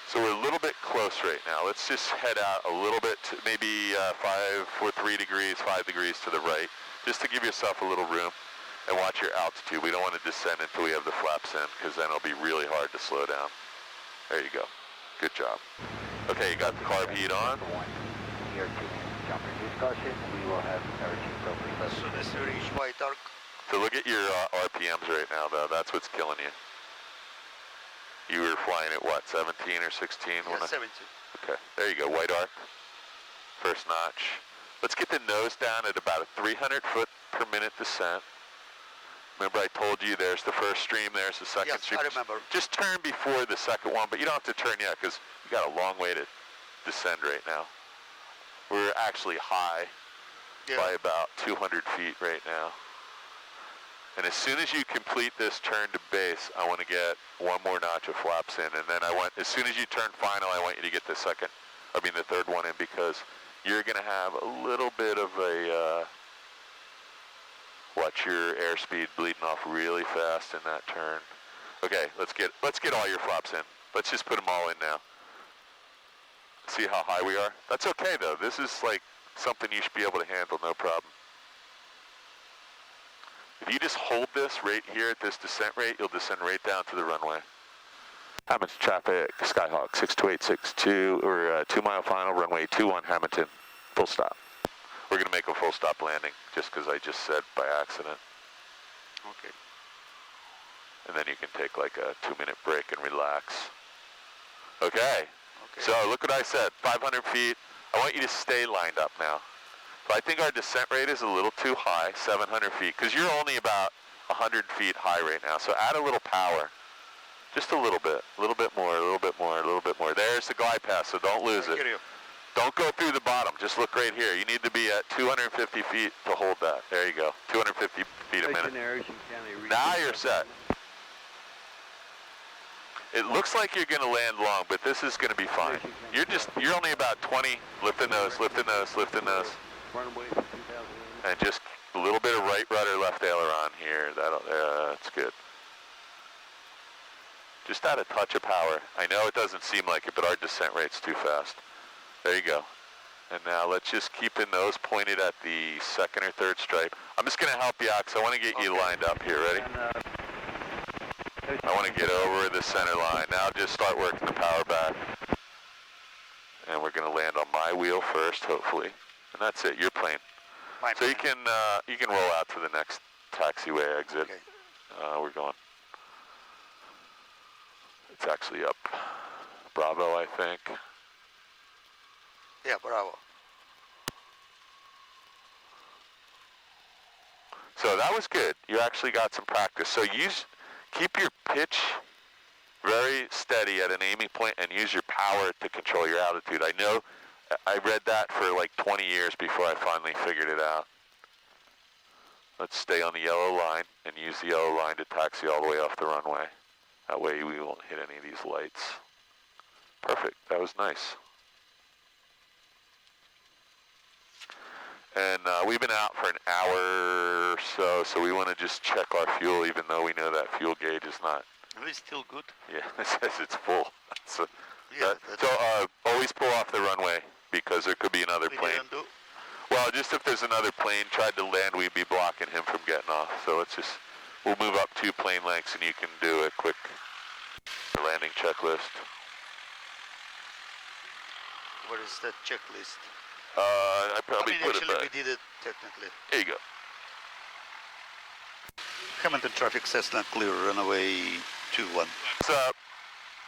Speaker 1: So we're a little bit close right now. Let's just head out a little bit, to maybe 3 degrees, 5 degrees to the right, just to give yourself a little room. And watch your altitude. We don't want to descend until we have the flaps in, because then it'll be really hard to slow down. There you go. Good job. Okay, you got the carb heat on.
Speaker 7: Near to jumper discussion, we will have everything properly.
Speaker 3: As soon as you reach White Arc.
Speaker 1: So look at your RPMs right now, though. That's what's killing you. You were flying at what, 17 or 16?
Speaker 3: Yeah, 17.
Speaker 1: Okay, there you go. White Arc. First notch. Let's get the nose down at about a 300 foot per minute descent. Remember I told you there's the first stream, there's the second stream.
Speaker 3: Yes, I remember.
Speaker 1: Just turn before the second one, but you don't have to turn yet because you got a long way to descend right now. We're actually high by about 200 feet right now. And as soon as you complete this turn to base, I want to get one more notch of flaps in. And then as soon as you turn final, I want you to get the third one in, because you're going to have a little bit of a, watch your airspeed bleeding off really fast in that turn. Okay, let's get all your flaps in. Let's just put them all in now. See how high we are? That's okay though. This is like something you should be able to handle, no problem. If you just hold this right here at this descent rate, you'll descend right down to the runway. Hamilton traffic, Skyhawk 62862, or 2 mile final, runway 21 Hamilton, full stop. We're gonna make a full stop landing, just because I just said by accident.
Speaker 3: Okay.
Speaker 1: And then you can take like a 2-minute break and relax. Okay. So look what I said, 500 feet. I want you to stay lined up now. So I think our descent rate is a little too high, 700 feet, because you're only about 100 feet high right now. So add a little power, just a little bit more, a little bit more, a little bit more. There's the glide path, so don't lose it. Don't go through the bottom, just look right here. You need to be at 250 feet to hold that. There you go, 250 feet a minute. Now you're set. It looks like you're going to land long, but this is going to be fine. You're only about 20, lift the nose, lift the nose, lift the nose. And just a little bit of right rudder, left aileron here. That's good. Just add a touch of power. I know it doesn't seem like it, but our descent rate's too fast. There you go. And now let's just keep the nose pointed at the second or third stripe. I'm just going to help you out because I want to get you lined up here. Ready? I want to get over the center line. Now just start working the power back. And we're going to land on my wheel first, hopefully. And that's it, your plane. So you can roll out to the next taxiway exit.
Speaker 3: Okay.
Speaker 1: We're going. It's actually up Bravo, I think.
Speaker 3: Yeah, Bravo.
Speaker 1: So that was good. You actually got some practice. So keep your pitch very steady at an aiming point and use your power to control your altitude. I know I read that for like 20 years before I finally figured it out. Let's stay on the yellow line and use the yellow line to taxi all the way off the runway. That way we won't hit any of these lights. Perfect, that was nice. And we've been out for an hour or so we want to just check our fuel, even though we know that fuel gauge is not.
Speaker 3: It's still good.
Speaker 1: Yeah, it says it's full. So
Speaker 3: Yeah,
Speaker 1: always pull off the runway, because there could be another plane. Well, just if there's another plane tried to land, we'd be blocking him from getting off. So we'll move up 2 plane lengths and you can do a quick landing checklist.
Speaker 3: What is that checklist?
Speaker 1: I probably put it back.
Speaker 3: Actually, we did it technically.
Speaker 1: There you go.
Speaker 3: Hamilton traffic, Cessna clear, runway 21.
Speaker 1: What's up?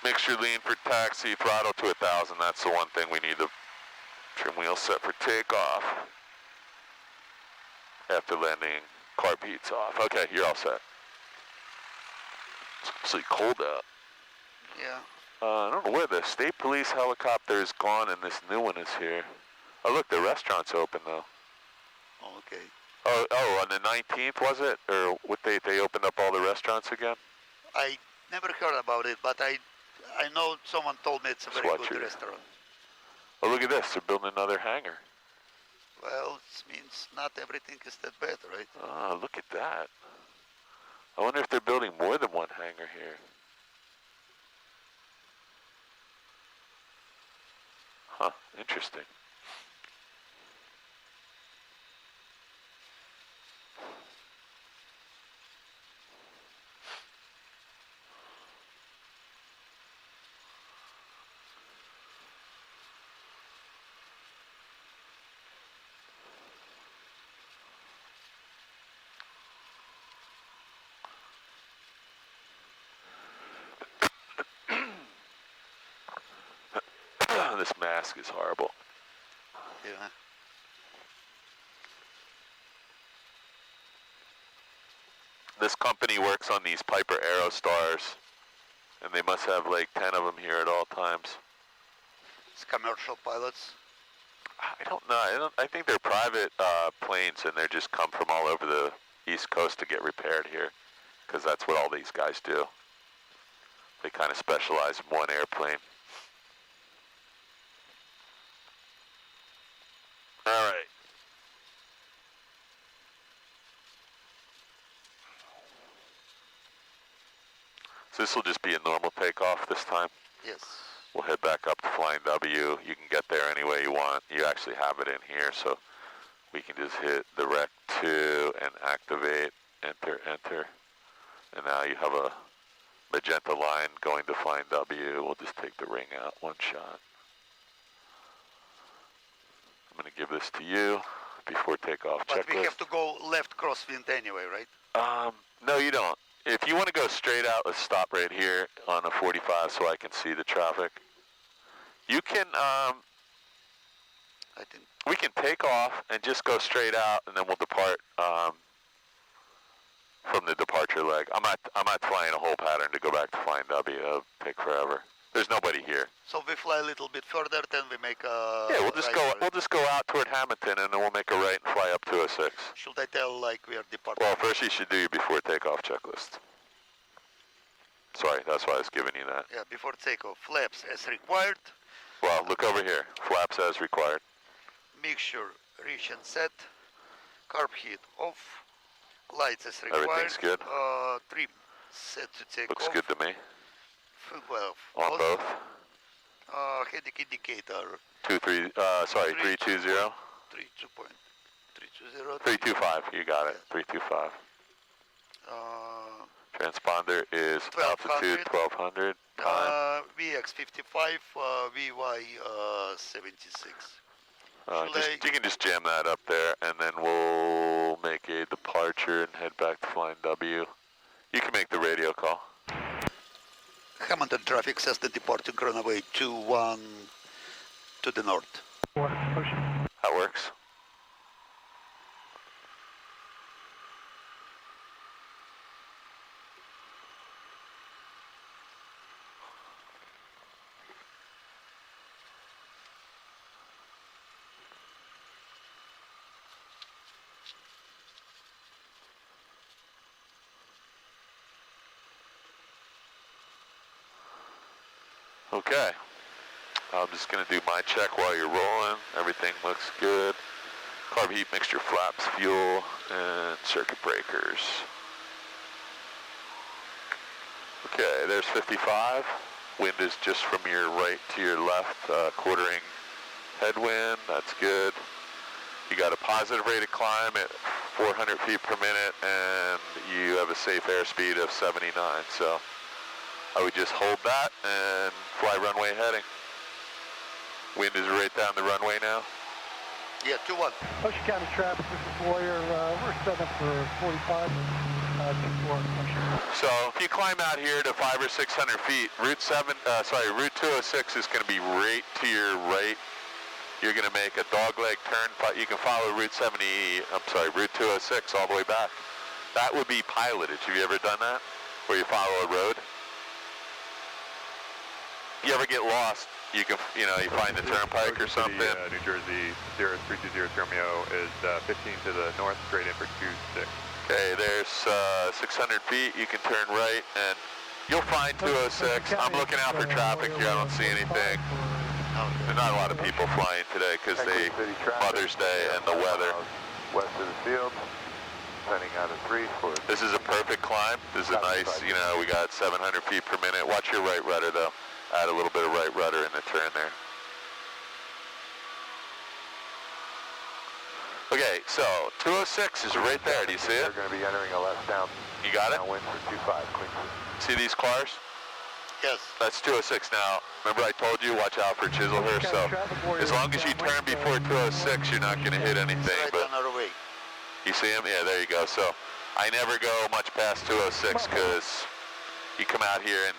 Speaker 1: Mixture lean for taxi, throttle to 1,000. That's the one thing we need to trim wheel set for takeoff. After landing, carb heat's off. Okay, you're all set. It's actually cold out.
Speaker 3: Yeah.
Speaker 1: I don't know where the state police helicopter is gone and this new one is here. Oh look, the restaurant's open though.
Speaker 3: Oh, okay.
Speaker 1: Oh, on the 19th was it? Or what they opened up all the restaurants again?
Speaker 3: I never heard about it, but I know someone told me it's a very good restaurant.
Speaker 1: Oh, look at this, they're building another hangar.
Speaker 3: Well, it means not everything is that bad, right?
Speaker 1: Oh, look at that. I wonder if they're building more than one hangar here. Huh, interesting. This mask is horrible.
Speaker 3: Yeah.
Speaker 1: This company works on these Piper Aerostars, and they must have like 10 of them here at all times.
Speaker 3: It's commercial pilots.
Speaker 1: I don't know. I think they're private planes, and they just come from all over the East Coast to get repaired here, because that's what all these guys do. They kind of specialize in one airplane. All right. So this will just be a normal takeoff this time?
Speaker 3: Yes.
Speaker 1: We'll head back up to Flying W. You can get there any way you want. You actually have it in here, so we can just hit the Rec 2 and activate, enter, enter. And now you have a magenta line going to Flying W. We'll just take the ring out, one shot. I'm going to give this to you before takeoff checklist.
Speaker 3: But we have to go left crosswind anyway, right?
Speaker 1: No, you don't. If you want to go straight out, let's stop right here on a 45 so I can see the traffic. You can, we can take off and just go straight out, and then we'll depart from the departure leg. I'm not flying a whole pattern to go back to Flying W. It'll take forever. There's nobody here.
Speaker 3: So we fly a little bit further, then we make a
Speaker 1: yeah. We'll just go out toward Hamilton, and then we'll make a right and fly up 206.
Speaker 3: Should I tell like we are departing?
Speaker 1: Well, first you should do your before takeoff checklist. Sorry, that's why I was giving you that.
Speaker 3: Yeah, before takeoff, flaps as required.
Speaker 1: Well, look over here. Flaps as required.
Speaker 3: Mixture reach and set. Carb heat off. Lights as required.
Speaker 1: Everything's good.
Speaker 3: Trim set to take
Speaker 1: Looks
Speaker 3: off.
Speaker 1: good to me.
Speaker 3: Well,
Speaker 1: On both.
Speaker 3: Headache indicator.
Speaker 1: 320.
Speaker 3: 320.
Speaker 1: 325. You got it. 325. Transponder is altitude 1200. Time.
Speaker 3: VX55, VY 76.
Speaker 1: You can just jam that up there, and then we'll make a departure and head back to Flying W. You can make the radio call.
Speaker 3: Hamilton traffic says the departing runway 21 to the north.
Speaker 1: That works. Okay, I'm just going to do my check while you're rolling. Everything looks good. Carb heat mixture, flaps, fuel, and circuit breakers. Okay, there's 55. Wind is just from your right to your left, quartering headwind. That's good. You got a positive rate of climb at 400 feet per minute, and you have a safe airspeed of 79. So I would just hold that and fly runway heading. Wind is right down the runway now.
Speaker 3: Yeah, 21.
Speaker 8: Ocean County traffic, this is Boyer. We're 7 for 45. 24.
Speaker 1: So if you climb out here to 500 or 600 feet, Route 206 is going to be right to your right. You're going to make a dogleg turn. You can follow Route 206 all the way back. That would be pilotage. Have you ever done that? Where you follow a road? You ever get lost, you find the turnpike or something?
Speaker 9: New Jersey, Sierra 320 Romeo is 15 to the north, straight in for 26.
Speaker 1: Okay, there's 600 feet, you can turn right, and you'll find 206. I'm looking out for traffic here, I don't see anything. There's not a lot of people flying today because Mother's Day and the weather.
Speaker 5: West of the field, sending out a 3 for...
Speaker 1: This is a perfect climb. This is a nice, we got 700 feet per minute. Watch your right rudder though. Add a little bit of right rudder in the turn there. Okay, so 206 is right there. Do you see it?
Speaker 5: They're going to be entering a left down.
Speaker 1: You got it?
Speaker 5: Downwind for 25.
Speaker 1: See these cars?
Speaker 3: Yes.
Speaker 1: That's 206 now. Remember I told you, watch out for Chislehurst. So as long as you turn before 206, you're not going to hit anything.
Speaker 3: Right
Speaker 1: but
Speaker 3: on our way.
Speaker 1: You see him? Yeah, there you go. So I never go much past 206 because you come out here and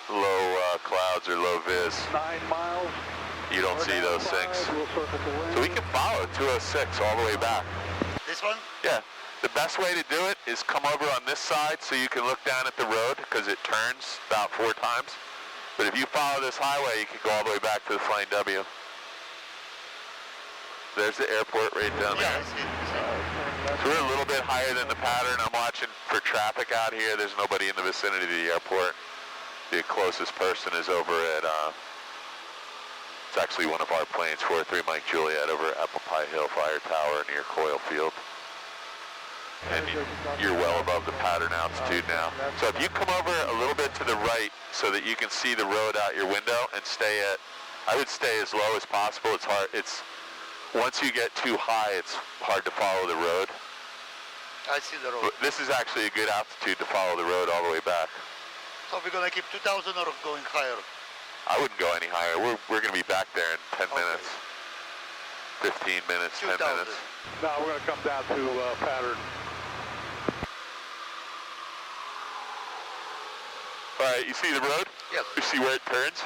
Speaker 1: low clouds or low vis.
Speaker 8: 9 miles.
Speaker 1: You don't see those things. So we can follow 206 all the way back.
Speaker 3: This one?
Speaker 1: Yeah. The best way to do it is come over on this side so you can look down at the road because it turns about 4 times. But if you follow this highway, you can go all the way back to the Flying W. There's the airport right down
Speaker 3: Yeah,
Speaker 1: there.
Speaker 3: I see.
Speaker 1: So we're a little bit higher than the pattern. I'm watching for traffic out here. There's nobody in the vicinity of the airport. The closest person is over at, it's actually one of our planes, 43 Mike Juliet, over at Apple Pie Hill Fire Tower near Coyle Field. And you're well above the pattern altitude now. So if you come over a little bit to the right so that you can see the road out your window and stay at, I would stay as low as possible. It's hard, once you get too high, it's hard to follow the road.
Speaker 3: I see the road.
Speaker 1: But this is actually a good altitude to follow the road all the way back.
Speaker 3: So we're gonna keep 2,000 or going higher?
Speaker 1: I wouldn't go any higher. We're gonna be back there in 10 minutes. 15 minutes, 10 minutes.
Speaker 5: Now we're going to come down to pattern.
Speaker 1: All right, you see the road?
Speaker 3: Yes.
Speaker 1: You see where it turns?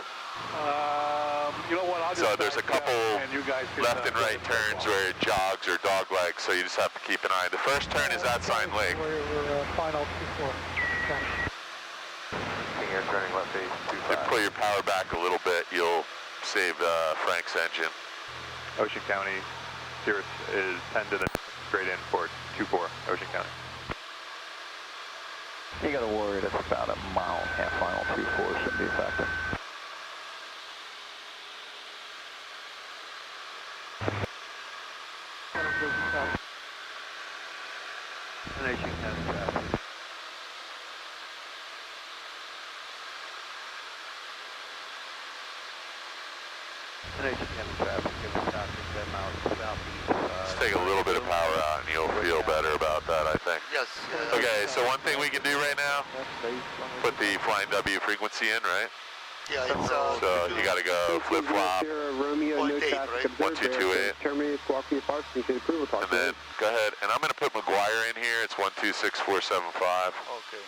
Speaker 5: You know what? I'll just
Speaker 1: So there's a couple
Speaker 5: and you guys can,
Speaker 1: left and right turns where it jogs or dog legs, so you just have to keep an eye. The first turn is at Sign Lake.
Speaker 8: We're final 2-4.
Speaker 9: King Air turning left base,
Speaker 1: If you pull your power back a little bit, you'll save Frank's engine.
Speaker 9: Ocean County, Cirrus is 10 to the straight in for 24, Ocean County.
Speaker 7: You gotta worry that's about a mile and a half final 24 should be effective.
Speaker 1: Just take a little bit of power out and you'll feel better about that, I think.
Speaker 3: Yes.
Speaker 1: Okay, so one thing we can do right now, put the Flying W frequency in, right?
Speaker 3: Yeah, it's
Speaker 1: So you gotta go flip-flop,
Speaker 10: Romeo, no
Speaker 3: 0.8,
Speaker 10: traffic
Speaker 3: right?
Speaker 10: observed
Speaker 1: 1228.
Speaker 10: Terminated squawking apart, you should approval talk.
Speaker 1: and then go ahead, and I'm gonna put McGuire in here, it's 126475,
Speaker 3: Okay.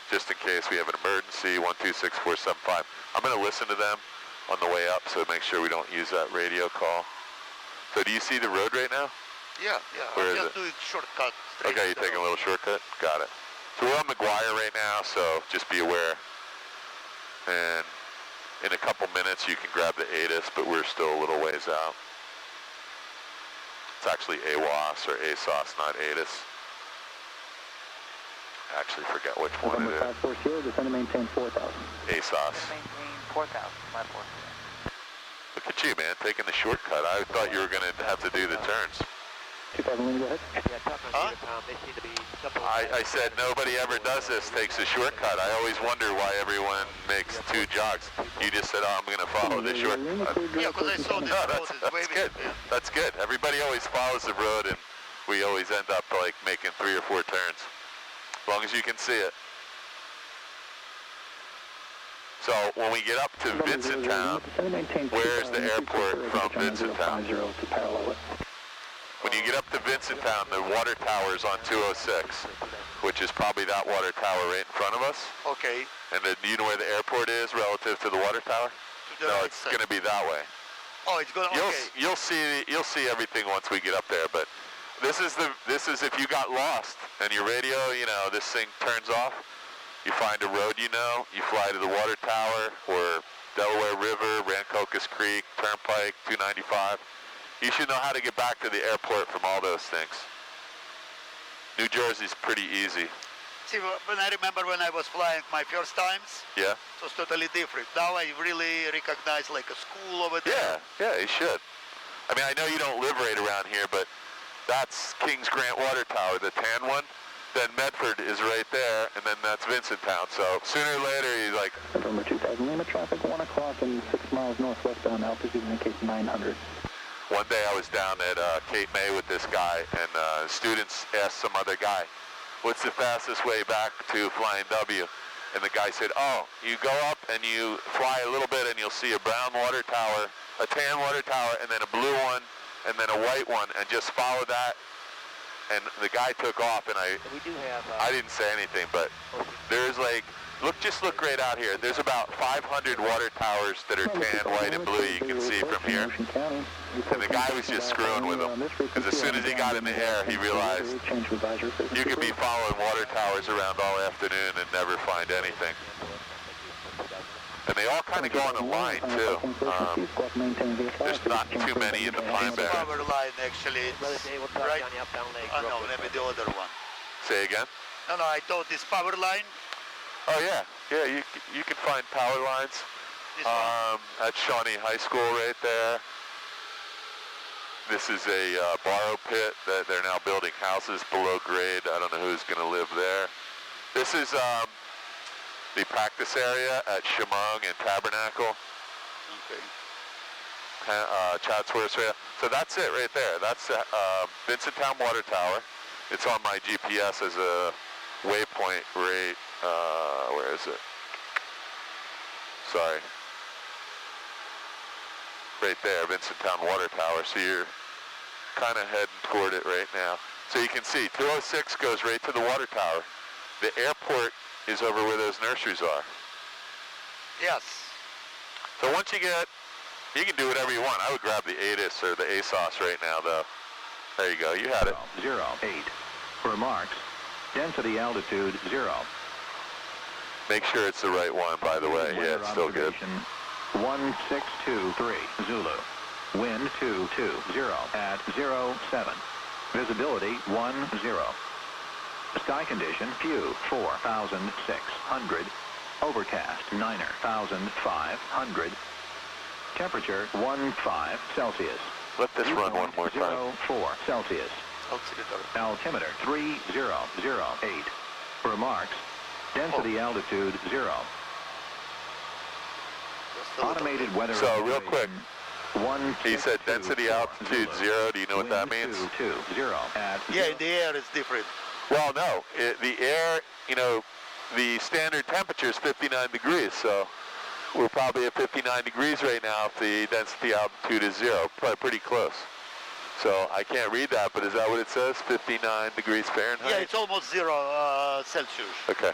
Speaker 1: just in case we have an emergency, 126475. I'm gonna listen to them on the way up, so make sure we don't use that radio call. So do you see the road right now?
Speaker 3: Yeah.
Speaker 1: Where
Speaker 3: I'm
Speaker 1: is
Speaker 3: just
Speaker 1: it?
Speaker 3: doing shortcut. straight
Speaker 1: Okay, you're
Speaker 3: to the
Speaker 1: taking a
Speaker 3: road.
Speaker 1: little shortcut? Got it. So we're on McGuire right now, so just be aware. And in a couple minutes you can grab the ATIS, but we're still a little ways out. It's actually AWAS or ASOS, not ATIS. I actually forget which one it is.
Speaker 7: 540, descend to maintain 4,000.
Speaker 1: ASOS.
Speaker 6: Maintain 4,000, my 4.
Speaker 1: Look at you, man, taking the shortcut. I thought you were going to have to do the turns.
Speaker 7: 2,000, go ahead.
Speaker 3: Huh?
Speaker 1: I said nobody ever does this, takes a shortcut. I always wonder why everyone makes two jogs. You just said, oh, I'm going to follow the shortcut.
Speaker 3: Yeah, because I saw this
Speaker 1: No,
Speaker 3: road is
Speaker 1: that's
Speaker 3: waving.
Speaker 1: good.
Speaker 3: Yeah.
Speaker 1: That's good. Everybody always follows the road, and we always end up like making 3 or 4 turns, as long as you can see it. So when we get up to Vincenttown, where's the airport from Vincenttown? When you get up to Vincenttown, the water tower is on 206, which is probably that water tower right in front of us.
Speaker 3: Okay.
Speaker 1: And then, do you know where the airport is relative to the water tower?
Speaker 3: To the
Speaker 1: No,
Speaker 3: right
Speaker 1: it's
Speaker 3: side.
Speaker 1: going to be that way.
Speaker 3: Oh, it's going. Okay.
Speaker 1: You'll see everything once we get up there. But this is if you got lost and your radio, this thing turns off. You find a road, you fly to the water tower or Delaware River, Rancocas Creek, Turnpike, 295. You should know how to get back to the airport from all those things. New Jersey's pretty easy.
Speaker 3: See, when I remember when I was flying my first times,
Speaker 1: Yeah?
Speaker 3: it was totally different. Now I really recognize like a school over there.
Speaker 1: Yeah, you should. I mean, I know you don't live right around here, but that's Kings Grant Water Tower, the tan one. Then Medford is right there, and then that's Vincenttown. So sooner or later, you like...
Speaker 7: November 2000, Lima traffic, 1 o'clock and 6 miles northwestbound, altitude indicate 900.
Speaker 1: One day I was down at Cape May with this guy, and students asked some other guy, what's the fastest way back to Flying W? And the guy said, oh, you go up and you fly a little bit and you'll see a brown water tower, a tan water tower, and then a blue one, and then a white one, and just follow that. And the guy took off, and I didn't say anything, but there's like, just look right out here. There's about 500 water towers that are tan, white, and blue you can see from here. And the guy was just screwing with them, because as soon as he got in the air, he realized you could be following water towers around all afternoon and never find anything. And they all kind of go on a line, too. There's not too many in the Pine Barrens.
Speaker 3: Power line, actually. It's right. Oh, no, maybe the other one.
Speaker 1: Say again?
Speaker 3: No, I thought this power line.
Speaker 1: Oh, yeah. Yeah, you can find power lines.
Speaker 3: This one.
Speaker 1: At Shawnee High School right there. This is a borrow pit that they're now building houses below grade. I don't know who's going to live there. This is the practice area at Chemung and Tabernacle.
Speaker 3: Okay.
Speaker 1: Chatsworth Trail. So that's it right there. That's Vincenttown Water Tower. It's on my GPS as a waypoint right, where is it? Sorry. Right there, Vincenttown Water Tower. So you're kind of heading toward it right now. So you can see 206 goes right to the water tower. The airport is over where those nurseries are.
Speaker 3: Yes.
Speaker 1: So once you can do whatever you want. I would grab the ATIS or the ASOS right now, though. There you go. You had it.
Speaker 7: 08. Remarks. Density altitude 0.
Speaker 1: Make sure it's the right one, by the way. Yeah, it's still good.
Speaker 7: 1623 Zulu. Wind 220 at 07. Visibility 10. Sky condition few 4,600. Overcast 9,500. Temperature 15 Celsius.
Speaker 1: Let this run one more time.
Speaker 7: 04 Celsius. Altimeter 3008. Remarks. Density altitude 0. Automated weather.
Speaker 1: So real quick, he said
Speaker 7: 1624
Speaker 1: density altitude 0. Do you know what that means?
Speaker 7: 220 at
Speaker 3: Yeah, in the air it's different.
Speaker 1: Well, no. The air, the standard temperature is 59 degrees. So we're probably at 59 degrees right now if the density altitude is 0. Probably pretty close. So I can't read that, but is that what it says? 59 degrees Fahrenheit?
Speaker 3: Yeah, it's almost 0 Celsius.
Speaker 1: Okay.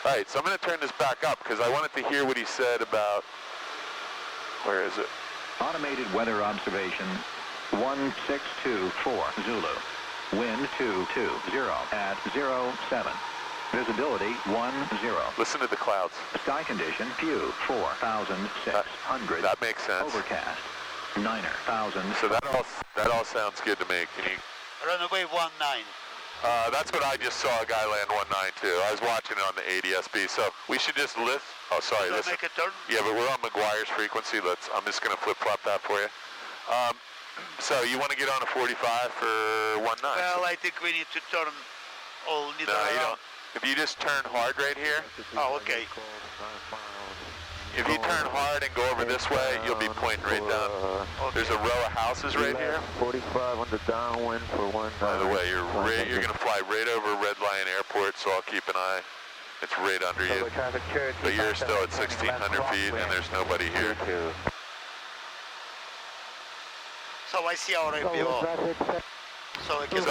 Speaker 1: All right, so I'm going to turn this back up because I wanted to hear what he said about, where is it?
Speaker 7: Automated weather observation 1624 Zulu. Wind 220 at 07. Visibility 10.
Speaker 1: Listen to the clouds.
Speaker 7: Sky condition few 4,600.
Speaker 1: That makes sense.
Speaker 7: Overcast 9,000.
Speaker 1: So that all sounds good to me. Can you?
Speaker 3: Runaway 19.
Speaker 1: That's what I just saw a guy land 192. I was watching it on the ADSB. So we should just lift. Oh, sorry.
Speaker 3: Let's make a turn.
Speaker 1: Yeah, but we're on McGuire's frequency. I'm just going to flip-flop that for you. So you want to get on a 45 for 19?
Speaker 3: Well, I think we need to turn all neither
Speaker 1: No, you
Speaker 3: around.
Speaker 1: don't. If you just turn hard right here.
Speaker 3: Oh, okay.
Speaker 1: If you turn hard and go over this way, you'll be pointing right down.
Speaker 3: Okay.
Speaker 1: There's a row of houses right here.
Speaker 5: 45 on the downwind for 19.
Speaker 1: By the way, you're going to fly right over Red Lion Airport, so I'll keep an eye. It's right under you. But you're still at 1,600 feet, and there's nobody here.
Speaker 3: So I see our APO. So I can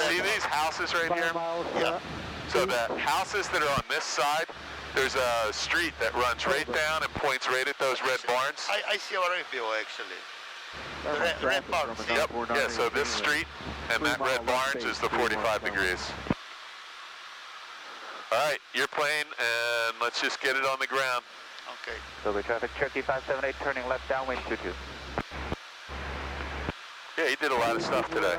Speaker 1: see these houses right here?
Speaker 3: Yeah.
Speaker 1: So the houses that are on this side, there's a street that runs right down and points right at those red barns.
Speaker 3: I see our APO actually. The red barns.
Speaker 1: Yep. Yeah, so this street and that red barns is the 45 degrees. All right, you're playing, and let's just get it on the ground.
Speaker 3: Okay.
Speaker 6: So the traffic Cherokee 578 turning left downwind 22.
Speaker 1: Yeah, he did a lot of stuff today.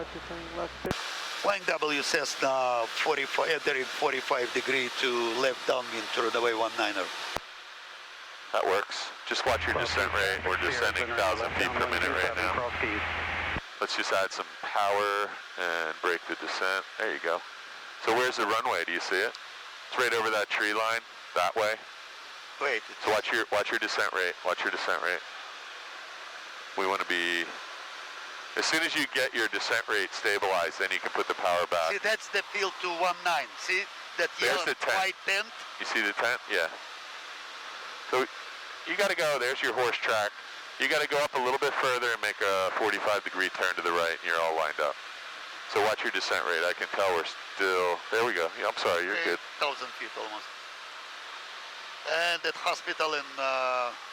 Speaker 3: Flying W Cessna 45, entering 45 degree to left downwind to runway 19er.
Speaker 1: That works. Just watch your descent rate. We're descending 1,000 feet per minute right now. Let's just add some power and break the descent. There you go. So where's the runway? Do you see it? It's right over that tree line, that way.
Speaker 3: Wait.
Speaker 1: So watch your descent rate. Watch your descent rate. We want to be. As soon as you get your descent rate stabilized, then you can put the power back.
Speaker 3: See, that's the field to 19. See that yellow white tent?
Speaker 1: You see the tent? Yeah. So you got to go. There's your horse track. You got to go up a little bit further and make a 45-degree turn to the right, and you're all lined up. So watch your descent rate. I can tell we're still. There we go. Yeah, I'm sorry. You're good.
Speaker 3: 1,000 feet almost. And that hospital in.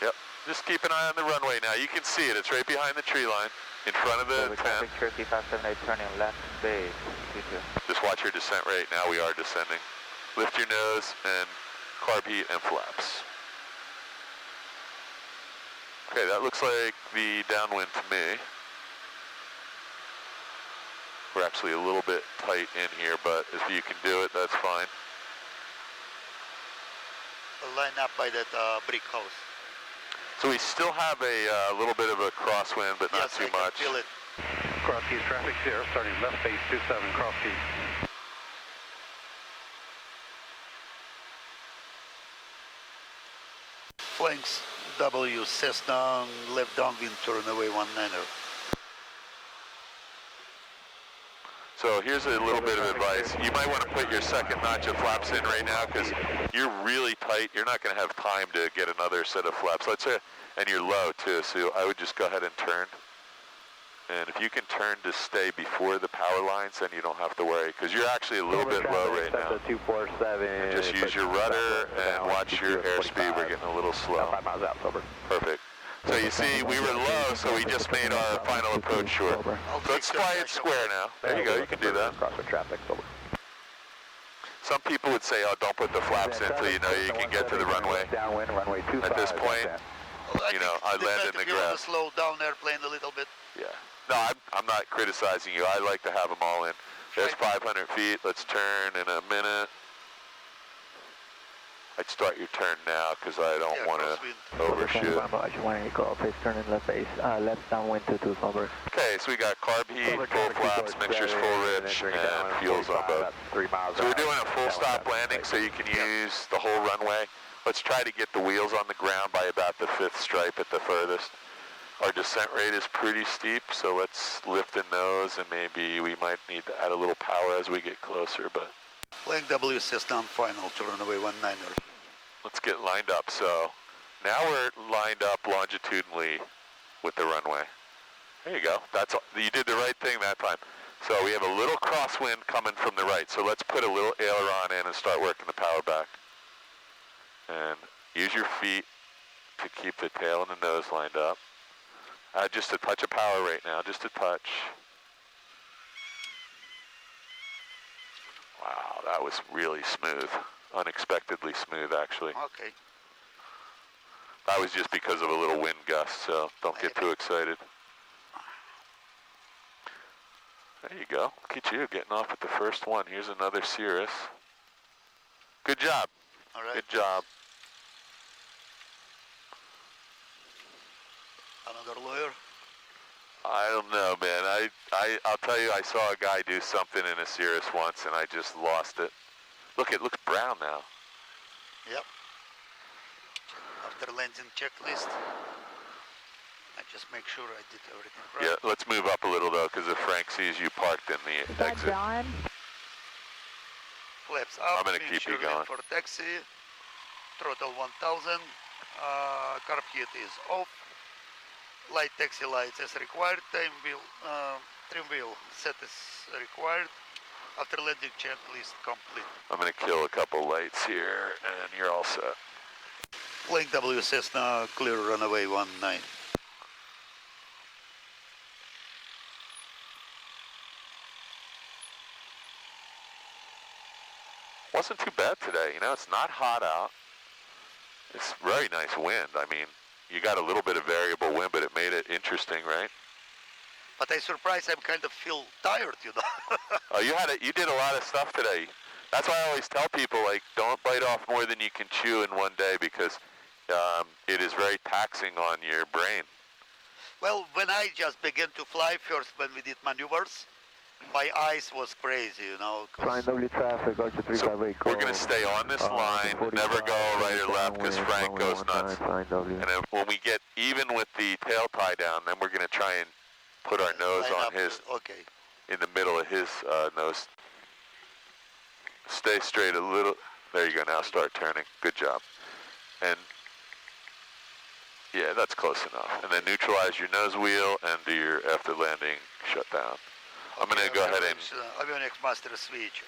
Speaker 1: Yep. Just keep an eye on the runway now. You can see it. It's right behind the tree line, in front of the tent.
Speaker 6: Cherokee 578 turning left base 22.
Speaker 1: Just watch your descent rate. Now we are descending. Lift your nose and carb heat and flaps. Okay, that looks like the downwind to me. We're actually a little bit tight in here, but if you can do it, that's fine.
Speaker 3: Line up by that brick house.
Speaker 1: So we still have a little bit of a crosswind, but not
Speaker 3: yes,
Speaker 1: too
Speaker 3: I
Speaker 1: much.
Speaker 3: Can feel it.
Speaker 11: Cross keys traffic 0, starting left base 27, cross keys.
Speaker 3: Flanks W, Cessna, left downwind, turn away 19er.
Speaker 1: So here's a little bit of advice. You might want to put your second notch of flaps in right now because you're really tight. You're not going to have time to get another set of flaps. Let's say, and you're low too, so I would just go ahead and turn. And if you can turn to stay before the power lines, then you don't have to worry because you're actually a little bit low right now.
Speaker 5: 247.
Speaker 1: And just use your rudder and watch your airspeed. We're getting a little slow.
Speaker 5: 5 miles out, sober.
Speaker 1: Perfect. So you see, we were low, so we just made our final approach short. So let's fly it square now. There you go, you can do that.
Speaker 5: Cross the traffic, sober.
Speaker 1: Some people would say, oh, don't put the flaps in until you know you can get to the runway.
Speaker 5: Downwind, runway 25.
Speaker 1: At this point, you know, I land in the grass.
Speaker 3: Slow down airplane a little bit.
Speaker 1: Yeah. No, I'm not criticizing you. I like to have them all in. There's 500 feet. Let's turn in a minute. I'd start your turn now because I don't want to overshoot.
Speaker 4: Please turn in left base, left downwind 22, sober.
Speaker 1: Okay, so we got carb heat, full flaps, mixtures full rich, and fuels on both.
Speaker 5: 3 miles
Speaker 1: So we're doing a full stop landing so you can use the whole runway. Let's try to get the wheels on the ground by about the 5th stripe at the furthest. Our descent rate is pretty steep, so let's lift in those, and maybe we might need to add a little power as we get closer, but...
Speaker 3: Flank W, Cessna final, turn away 19er.
Speaker 1: Let's get lined up. So now we're lined up longitudinally with the runway. There you go. You did the right thing that time. So we have a little crosswind coming from the right. So let's put a little aileron in and start working the power back. And use your feet to keep the tail and the nose lined up. Just a touch of power right now, just a touch. Wow, that was really smooth. Unexpectedly smooth, actually.
Speaker 3: Okay.
Speaker 1: That was just because of a little wind gust, so don't get too excited. There you go. Look at you getting off at the first one. Here's another Cirrus. Good job.
Speaker 3: All right.
Speaker 1: Good job.
Speaker 3: Another lawyer?
Speaker 1: I don't know, man. I'll tell you, I saw a guy do something in a Cirrus once, and I just lost it. Look, it looks brown now.
Speaker 3: Yep. After landing checklist, I just make sure I did everything right.
Speaker 1: Yeah, let's move up a little, though, because if Frank sees you parked in the exit.
Speaker 12: John?
Speaker 3: Flaps up.
Speaker 1: I'm going to keep you going.
Speaker 3: For taxi. Throttle 1000. Carb heat is off. Light taxi lights as required. Trim wheel set as required. After landing checklist complete.
Speaker 1: I'm going to kill a couple lights here, and you're all set.
Speaker 3: Flank W, Cessna, clear runaway 19.
Speaker 1: Wasn't too bad today. You know, it's not hot out. It's very nice wind. I mean, you got a little bit of variable wind, but it made it interesting, right?
Speaker 3: But I'm surprised. I'm kind of feel tired, you know.
Speaker 1: Oh, you did a lot of stuff today. That's why I always tell people, like, don't bite off more than you can chew in one day because it is very taxing on your brain.
Speaker 3: Well, when I just began to fly first, when we did maneuvers, my eyes was crazy, you know.
Speaker 4: Flying W traffic, Archer 358.
Speaker 1: We're going to stay on this line, never go right or left because Frank goes nuts. And then when we get even with the tail tie down, then we're going to try and put our nose on his, in the middle of his nose. Stay straight a little. There you go. Now start turning. Good job. And yeah, that's close enough. And then neutralize your nose wheel and do your after landing shutdown. I'm going to go ahead and...
Speaker 3: Avionics master switch.